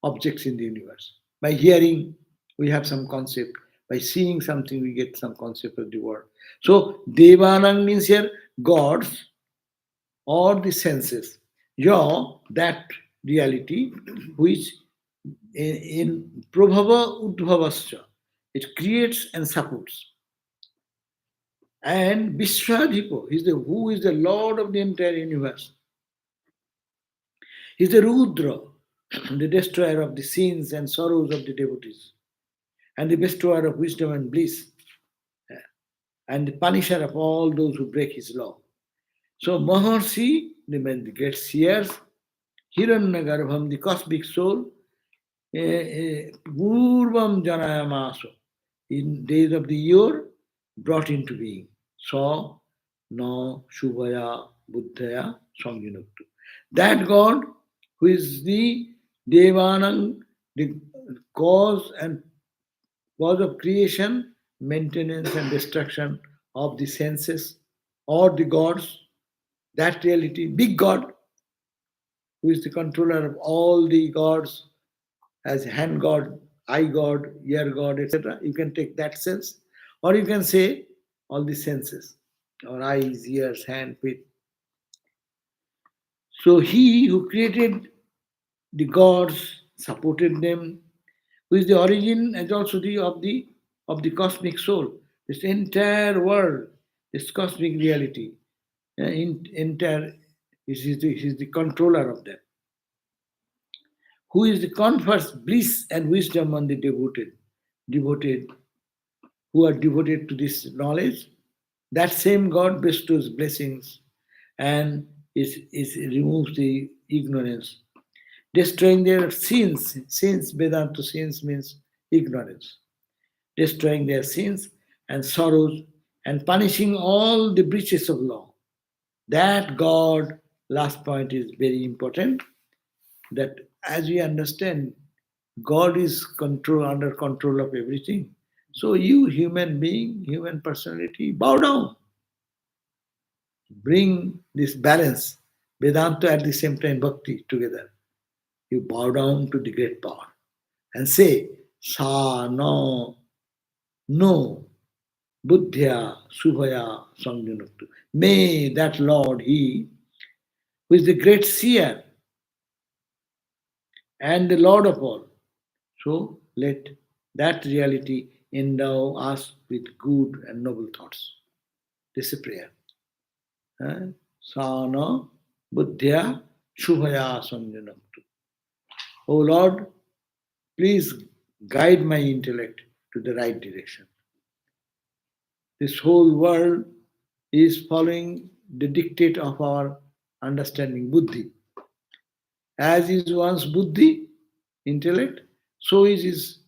objects in the universe. By hearing, we have some concept. By seeing something, we get some concept of the world. So Devanang means here gods or the senses. Yo, that reality which in Prabhava Udbhavascha, it creates and supports. And Vishwadhipo, who is the Lord of the entire universe. He is the Rudra, the destroyer of the sins and sorrows of the devotees, and the bestower of wisdom and bliss, and the punisher of all those who break his law. So Maharshi, the great seers, Hiranyagarbham, the cosmic soul, Purvam Janayamaso, in days of the year, brought into being. So, no Shubhaya Buddhaya Samyunaktu. That God who is the Devanang, the cause and cause of creation, maintenance and destruction of the senses or the gods, that reality, big God, who is the controller of all the gods as hand god, eye god, ear god, etc. You can take that sense, or you can say all the senses, or eyes, ears, hand, feet. So he who created the gods, supported them, who is the origin and also the cosmic soul. This entire world, this cosmic reality, entire he is the controller of them. Who is the confers bliss and wisdom on the devoted who are devoted to this knowledge. That same God bestows blessings and removes the ignorance, destroying their sins. Sins, Vedanta sins means ignorance, destroying their sins and sorrows and punishing all the breaches of law. That God, last point is very important, that as we understand, God is under control of everything. So you, human being, human personality, bow down. Bring this balance, Vedanta at the same time Bhakti together. You bow down to the great power and say, Sa no Buddhya Subhaya Sangyunaktu. May that Lord, He who is the great seer and the Lord of all, so let that reality endow us with good and noble thoughts. This is a prayer. Sana Buddhya Shubhaya Sanjanamtu. Oh Lord, please guide my intellect to the right direction. This whole world is following the dictate of our understanding, Buddhi. As is once Buddhi, intellect, so is his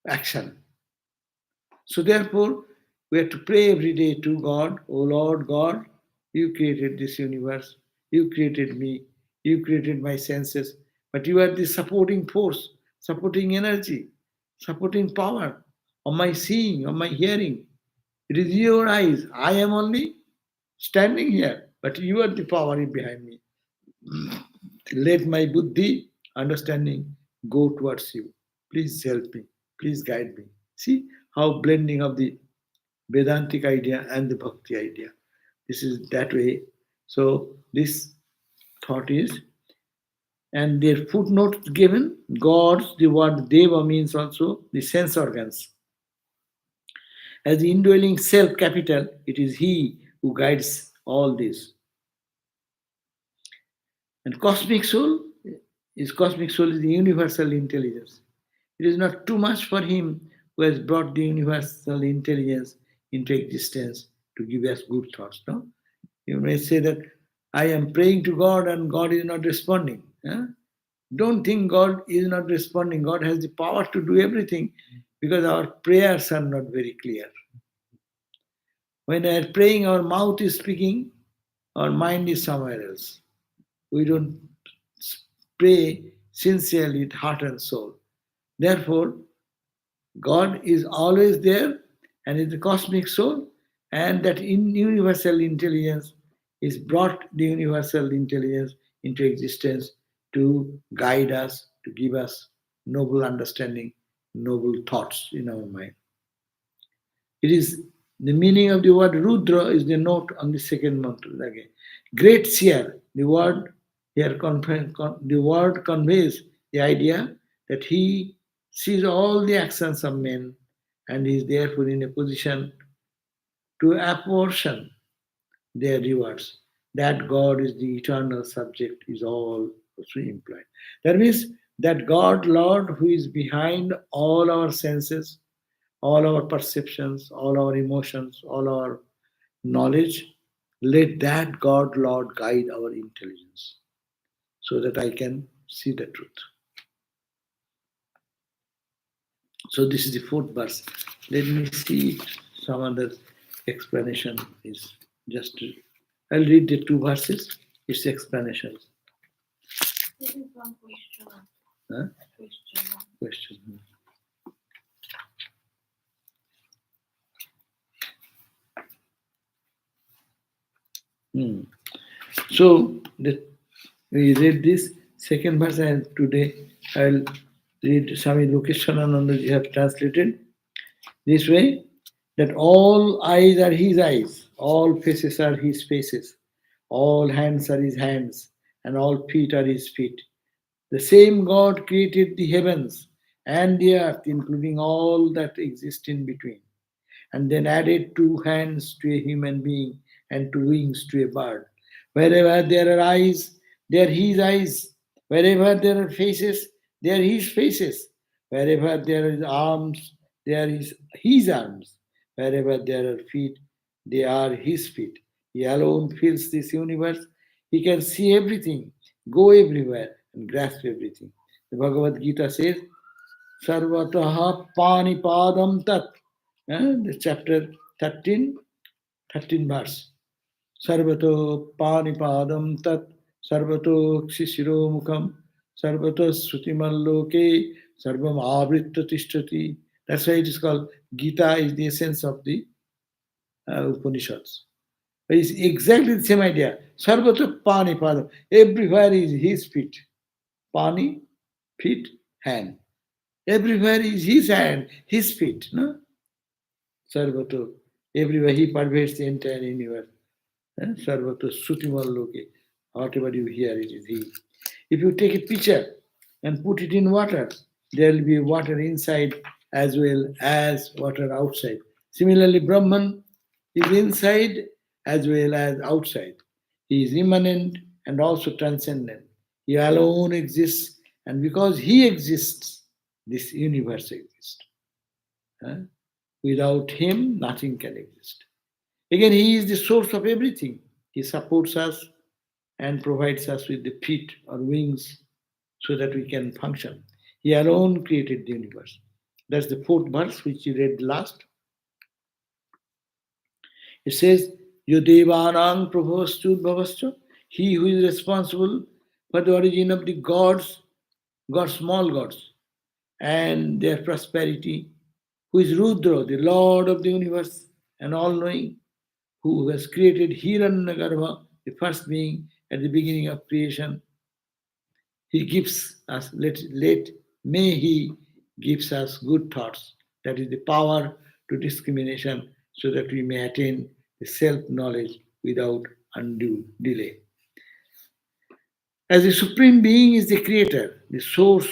action. So therefore, we have to pray every day to God, O Lord God, you created this universe, you created me, you created my senses, but you are the supporting force, supporting energy, supporting power of my seeing, of my hearing. It is your eyes. I am only standing here, but you are the power behind me. Let my buddhi, understanding, go towards you. Please help me. Please guide me. See how blending of the Vedantic idea and the Bhakti idea. This is that way. So this thought is, and their footnote given, gods, the word Deva means also the sense organs. As the indwelling self capital, it is he who guides all this. And cosmic soul is the universal intelligence. It is not too much for him who has brought the universal intelligence into existence to give us good thoughts. No? You may say that I am praying to God and God is not responding. Don't think God is not responding. God has the power to do everything because our prayers are not very clear. When we are praying, our mouth is speaking, our mind is somewhere else. We don't pray sincerely with heart and soul. Therefore, God is always there and is the cosmic soul, and that in universal intelligence is brought the universal intelligence into existence to guide us, to give us noble understanding, noble thoughts in our mind. It is the meaning of the word Rudra is the note on the second mantra again. Great seer, the word here the word conveys the idea that he sees all the actions of men and is therefore in a position to apportion their rewards. That God is the eternal subject is all also implied. That means that God, Lord, who is behind all our senses, all our perceptions, all our emotions, all our knowledge, let that God, Lord, guide our intelligence so that I can see the truth. So this is the fourth verse. Let me see some other explanation is just I'll read the two verses, its explanations. This is one question. Huh? Question one. Question. Hmm. So we read this second verse, and today I'll read Swami Lokeswarananda ji have translated this way that all eyes are his eyes, all faces are his faces, all hands are his hands, and all feet are his feet. The same God created the heavens and the earth, including all that exist in between, and then added two hands to a human being and two wings to a bird. Wherever there are eyes, there are his eyes. Wherever there are faces, there are his faces. Wherever there is arms, there is his arms. Wherever there are feet, they are his feet. He alone fills this universe. He can see everything, go everywhere, and grasp everything. The Bhagavad Gita says, Sarvataha Panipadam Tat. The chapter 13, 13 verse. Sarvato Panipadam Tat, Sarvato Ksishiro Mukham, Sarvato Srutimalloke, Sarvam Avritta Tishtati. That's why it is called Gita is the essence of the Upanishads. But it's exactly the same idea. Sarvato Panipadam. Everywhere is his feet. Pani, feet, hand. Everywhere is his hand, his feet. No? Sarvato. Everywhere he pervades the entire universe. Sarvato Sutimalloke. Whatever you hear, it is he. If you take a pitcher and put it in water, there will be water inside as well as water outside. Similarly, Brahman is inside as well as outside. He is immanent and also transcendent. He alone exists, and because he exists, this universe exists. Huh? Without him, nothing can exist. Again, he is the source of everything. He supports us and provides us with the feet or wings so that we can function. He alone created the universe. That's the fourth verse which you read last. It says, Yodevanang Prabhavastu Bhavascha, he who is responsible for the origin of the gods, small gods, and their prosperity, who is Rudra, the Lord of the universe and all knowing, who has created Hiranyagarbha, the first being at the beginning of creation. He gives us, may He gives us good thoughts. That is the power to discrimination so that we may attain the self-knowledge without undue delay. As the Supreme Being is the Creator, the source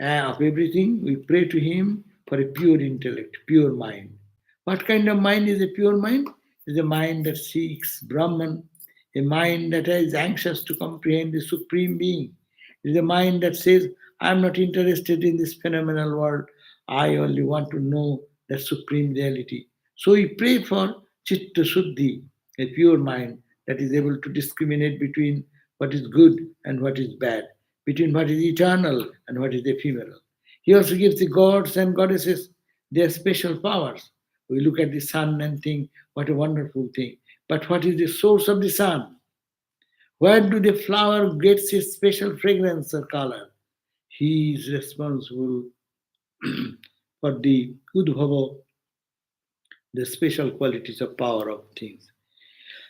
of everything, we pray to Him for a pure intellect, pure mind. What kind of mind is a pure mind? It is a mind that seeks Brahman, a mind that is anxious to comprehend the Supreme Being. It is a mind that says, I am not interested in this phenomenal world. I only want to know the Supreme Reality. So we pray for Chitta Shuddhi, a pure mind that is able to discriminate between what is good and what is bad, between what is eternal and what is ephemeral. He also gives the gods and goddesses their special powers. We look at the sun and think, what a wonderful thing. But what is the source of the sun? Where do the flower gets its special fragrance or color? He is responsible for the udbhava, the special qualities of power of things.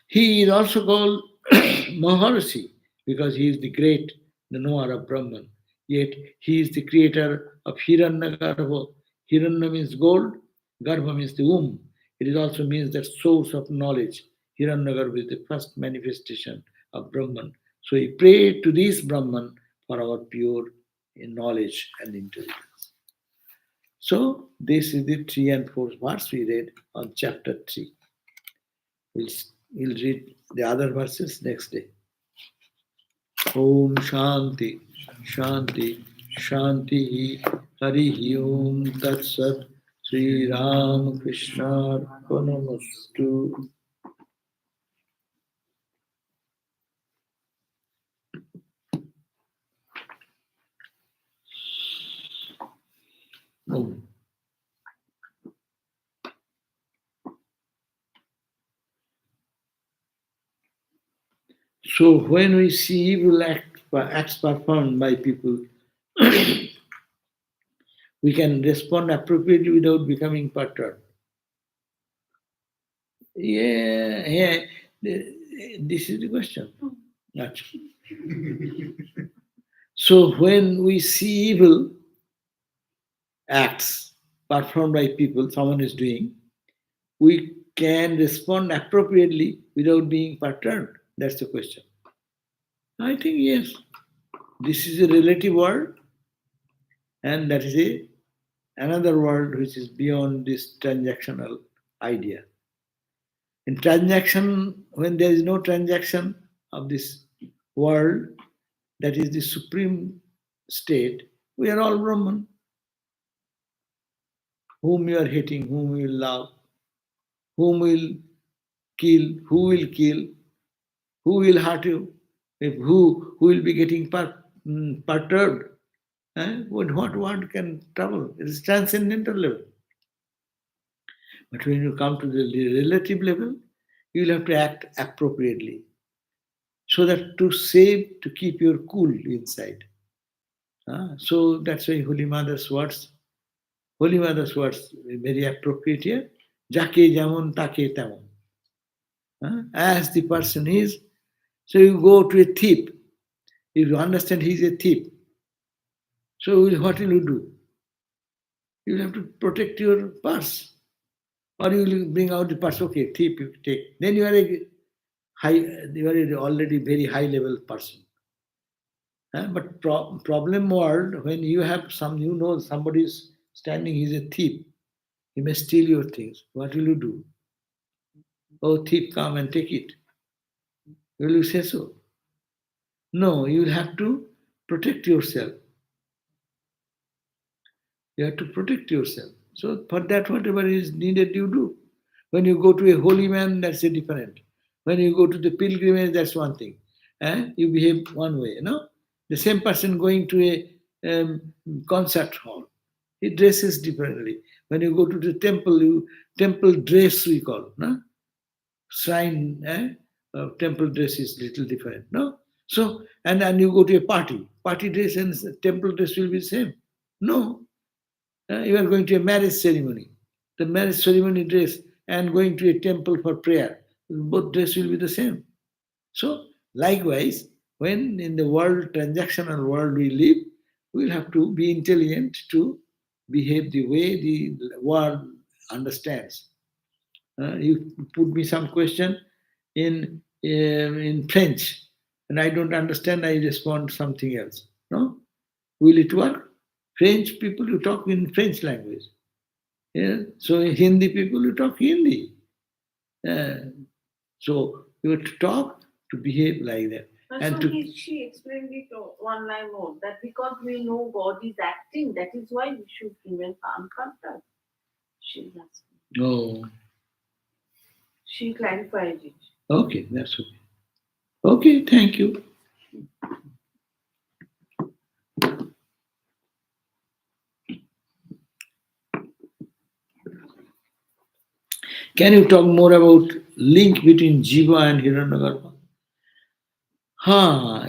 He is also called Maharshi because he is the great, the knower of Brahman. Yet he is the creator of Hiranyagarbha. Hiranya means gold, Garbha means the womb. It is also means the source of knowledge. Hiranyagarbha is the first manifestation of Brahman. So we pray to this Brahman for our pure knowledge and intelligence. So this is the 3 and 4 verse we read on chapter 3. We'll, we'll read the other verses next day. Om Shanti, Shanti, Shanti, Hari Om Tat Sat, Sri Ram Krishna Arpanamastu. Om. So when we see evil acts performed by people, we can respond appropriately without becoming perturbed. Yeah. This is the question. Actually. So when we see evil acts performed by people, someone is doing, we can respond appropriately without being perturbed. That's the question. I think yes. This is a relative world, and that is another world which is beyond this transactional idea. In transaction, when there is no transaction of this world, that is the supreme state, we are all Brahman. Whom you are hating, whom you will love, whom will kill, who will hurt you, if who will be getting perturbed. What can trouble? It is transcendental level. But when you come to the relative level, you will have to act appropriately. So that to keep your cool inside. So that's why Holy Mother's words very appropriate here. Jake jamon take tamon. As the person is, so you go to a thief. If you understand he is a thief, so what will you do? You will have to protect your purse. Or you will bring out the purse, okay, thief, you take. Then you are already very high level person. But problem world, when you have somebody is standing, he's a thief. He may steal your things. What will you do? Oh, thief, come and take it. Will you say so? No, you will have to protect yourself. You have to protect yourself. So for that, whatever is needed, you do. When you go to a holy man, that's a different. When you go to the pilgrimage, that's one thing. You behave one way, The same person going to a concert hall, he dresses differently. When you go to the temple, you temple dress we call, no? Shrine, temple dress is little different, no? So, and you go to a party dress and temple dress will be the same. No, you are going to a marriage ceremony. The marriage ceremony dress and going to a temple for prayer, both dress will be the same. So, likewise, when in the world, transactional world we live, we'll have to be intelligent to behave the way the world understands. You put me some question in French, and I don't understand. I respond something else. No, will it work? French people you talk in French language. Yeah? So Hindi people you talk Hindi. Uh, so you have to talk to behave like that. And So to she explained it one line more that because we know God is acting, that is why we should remain uncomfortable. She's asking. no, She clarified it. okay, that's okay. Okay, thank you. Can you talk more about link between Jiva and Hiranyagarbha?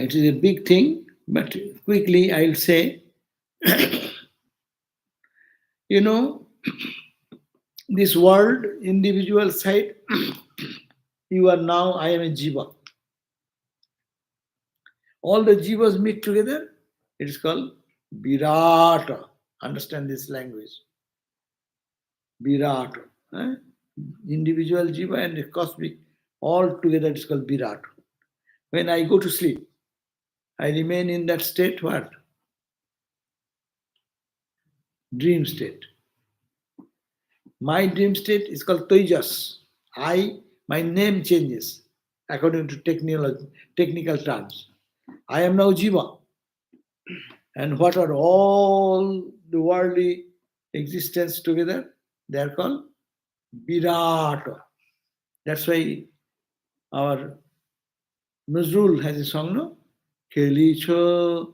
It is a big thing, but quickly I'll say, you know, this world, individual side, you are now, I am a Jiva. All the Jivas meet together, it is called Virata. Understand this language. Virata. Individual Jiva and the cosmic, all together it is called Virata. When I go to sleep, I remain in that state, what? Dream state. My dream state is called Tejas. My name changes according to technical terms. I am now Jiva. And what are all the worldly existence together? They are called Virata. That's why our Nuzrul has a song, no? Khelicho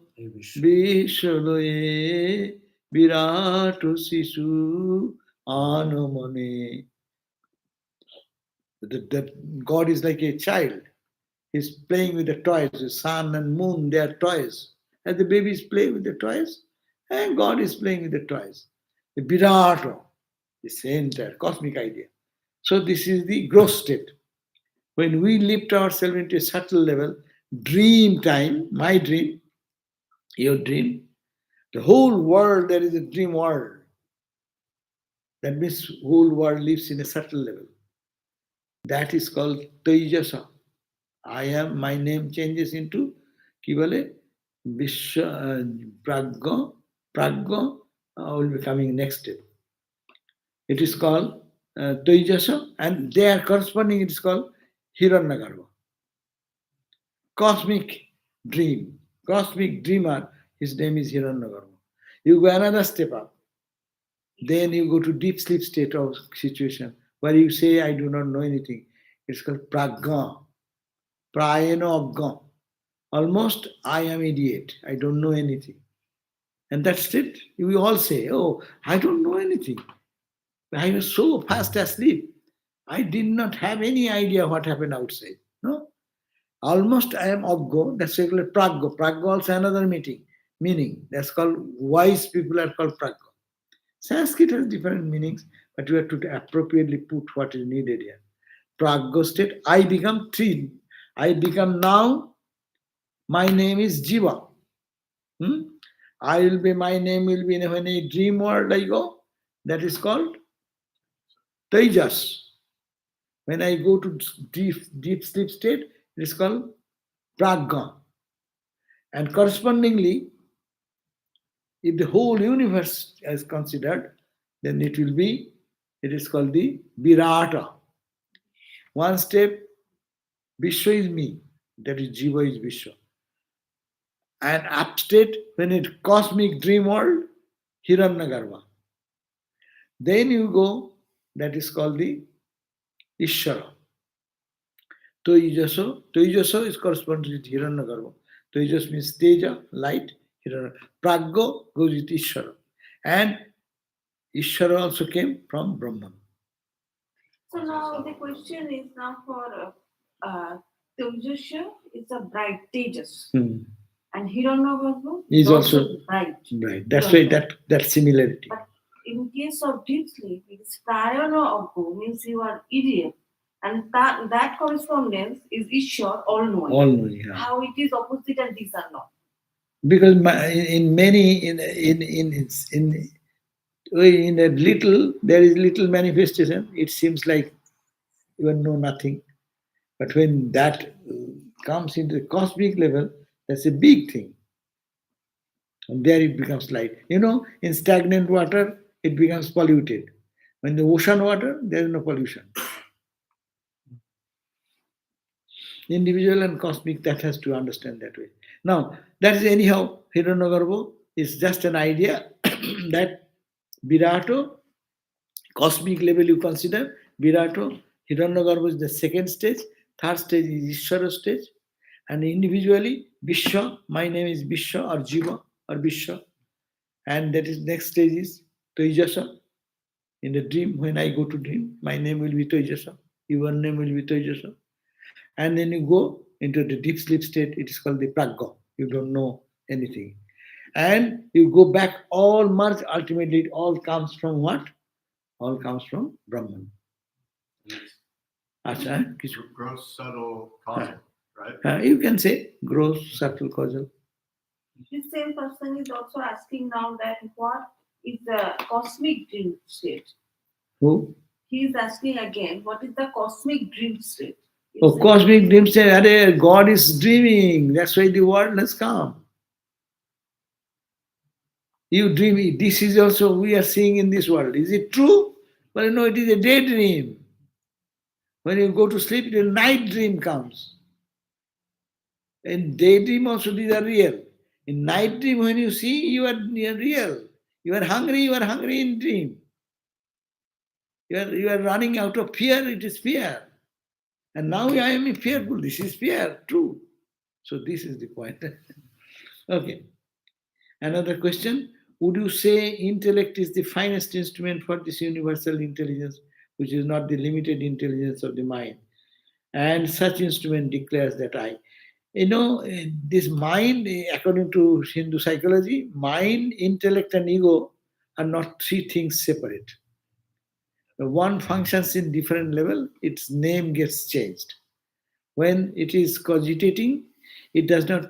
Vishaloye Viratu Sisu Anamane. That God is like a child. He's playing with the toys. The sun and moon, they are toys. And the babies play with the toys, and God is playing with the toys. The Virata, the center, cosmic idea. So this is the gross state. When we lift ourselves into a subtle level, dream time, my dream, your dream, the whole world, there is a dream world. That means whole world lives in a subtle level. That is called Tejasa. I am, my name changes into কি বলে বিশ্ব প্রাজ্ঞ প্রাজ্ঞ will be coming next step. It is called Teijasa, and their corresponding it is called Hiranyagarbha. Cosmic dream, cosmic dreamer, his name is Hiranyagarbha. You go another step up, then you go to deep sleep state of situation where you say I do not know anything. It's called pragga, prayeno agga. Almost I am idiot, I don't know anything. And that's it. We all say, oh, I don't know anything. I was so fast asleep. I did not have any idea what happened outside. No? Almost I am aggo, that's regular praggo. Praggo also another meaning. That's called wise people are called praggo. Sanskrit has different meanings, but you have to appropriately put what is needed here. Praggo state, I become tree. I become now, my name is Jiva. I will be, my name will be in a dream world I go. That is called Tejas. When I go to deep sleep state, it is called Pragga. And correspondingly, if the whole universe is considered, then it is called the Virata. One step, Vishwa is me, that is Jiva is Vishwa. And upstate, when it cosmic dream world, Hiranyagarbha. Then you go, that is called the Ishvara. Tejaso is corresponding to Hiranyagarbha. Tejas means Teja, light. Praggo goes with Ishvara. And Ishvara also came from Brahman. So now the question is now for Tejas is a bright Tejas, and Hiranyagarbha Is is also also bright. right. That's why that similarity. But in case of deep sleep, it is Prayana Aggo, means you are idiot. And that correspondence is Ishwar, all knowing. All knowing. Yeah. How it is opposite and these are not. Because in many in a little there is little manifestation. It seems like you know nothing, but when that comes into the cosmic level, that's a big thing, and there it becomes light. In stagnant water, it becomes polluted. When the ocean water, there is no pollution. Individual and cosmic, that has to understand that way. Now, that is anyhow, Hiranyagarbha is just an idea that Virato, cosmic level you consider, Virato, Hiranyagarbha is the second stage, third stage is Ishvara stage, and individually, Vishwa, my name is Vishwa or Jiva or Vishwa, and that is next stage is Teijasa. In the dream, when I go to dream, my name will be Teijasa, your name will be Teijasa. And then you go into the deep sleep state, it is called the pragga. You don't know anything. And you go back, all merge, ultimately it all comes from what? All comes from Brahman. Acha, Gross, subtle, causal, right? you can say gross, subtle, causal. This same person is also asking now that what is the cosmic dream state? Who? He is asking again, what is the cosmic dream state? Oh, cosmic dream state. Arey, God is dreaming. That's why the world has come. You dream. This is also we are seeing in this world. Is it true? Well, no, it is a daydream. When you go to sleep, the night dream comes. In daydream also these are real. In night dream, when you see, you are real. You are hungry in dream. You are running out of fear, it is fear. And now I am fearful. This is fear, true. So this is the point. Okay. Another question. Would you say intellect is the finest instrument for this universal intelligence, which is not the limited intelligence of the mind? And such instrument declares that I. This mind, according to Hindu psychology, mind, intellect, and ego are not three things separate. One functions in different level, its name gets changed. When it is cogitating, it does not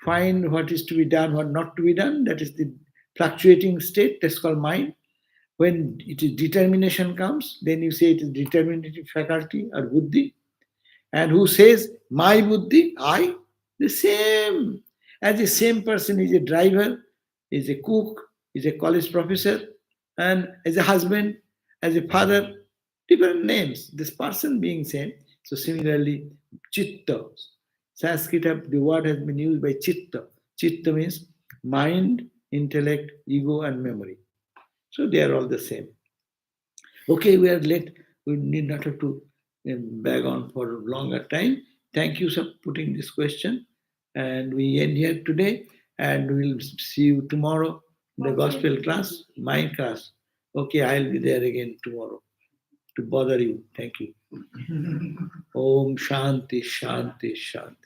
find what is to be done, what not to be done. That is the fluctuating state, that's called mind. When it is determination comes, then you say it is determinative faculty or buddhi. And who says, my buddhi, I? The same. As the same person is a driver, is a cook, is a college professor, and as a husband, as a father, different names. This person being same. So similarly, chitta. Sanskrit, the word has been used by chitta. Chitta means mind, intellect, ego, and memory. So they are all the same. Okay, we are late. We need not have to bag on for a longer time. Thank you for putting this question. And we end here today. And we'll see you tomorrow in the gospel class, my class. Okay, I'll be there again tomorrow to bother you. Thank you. Om Shanti, Shanti, Shanti.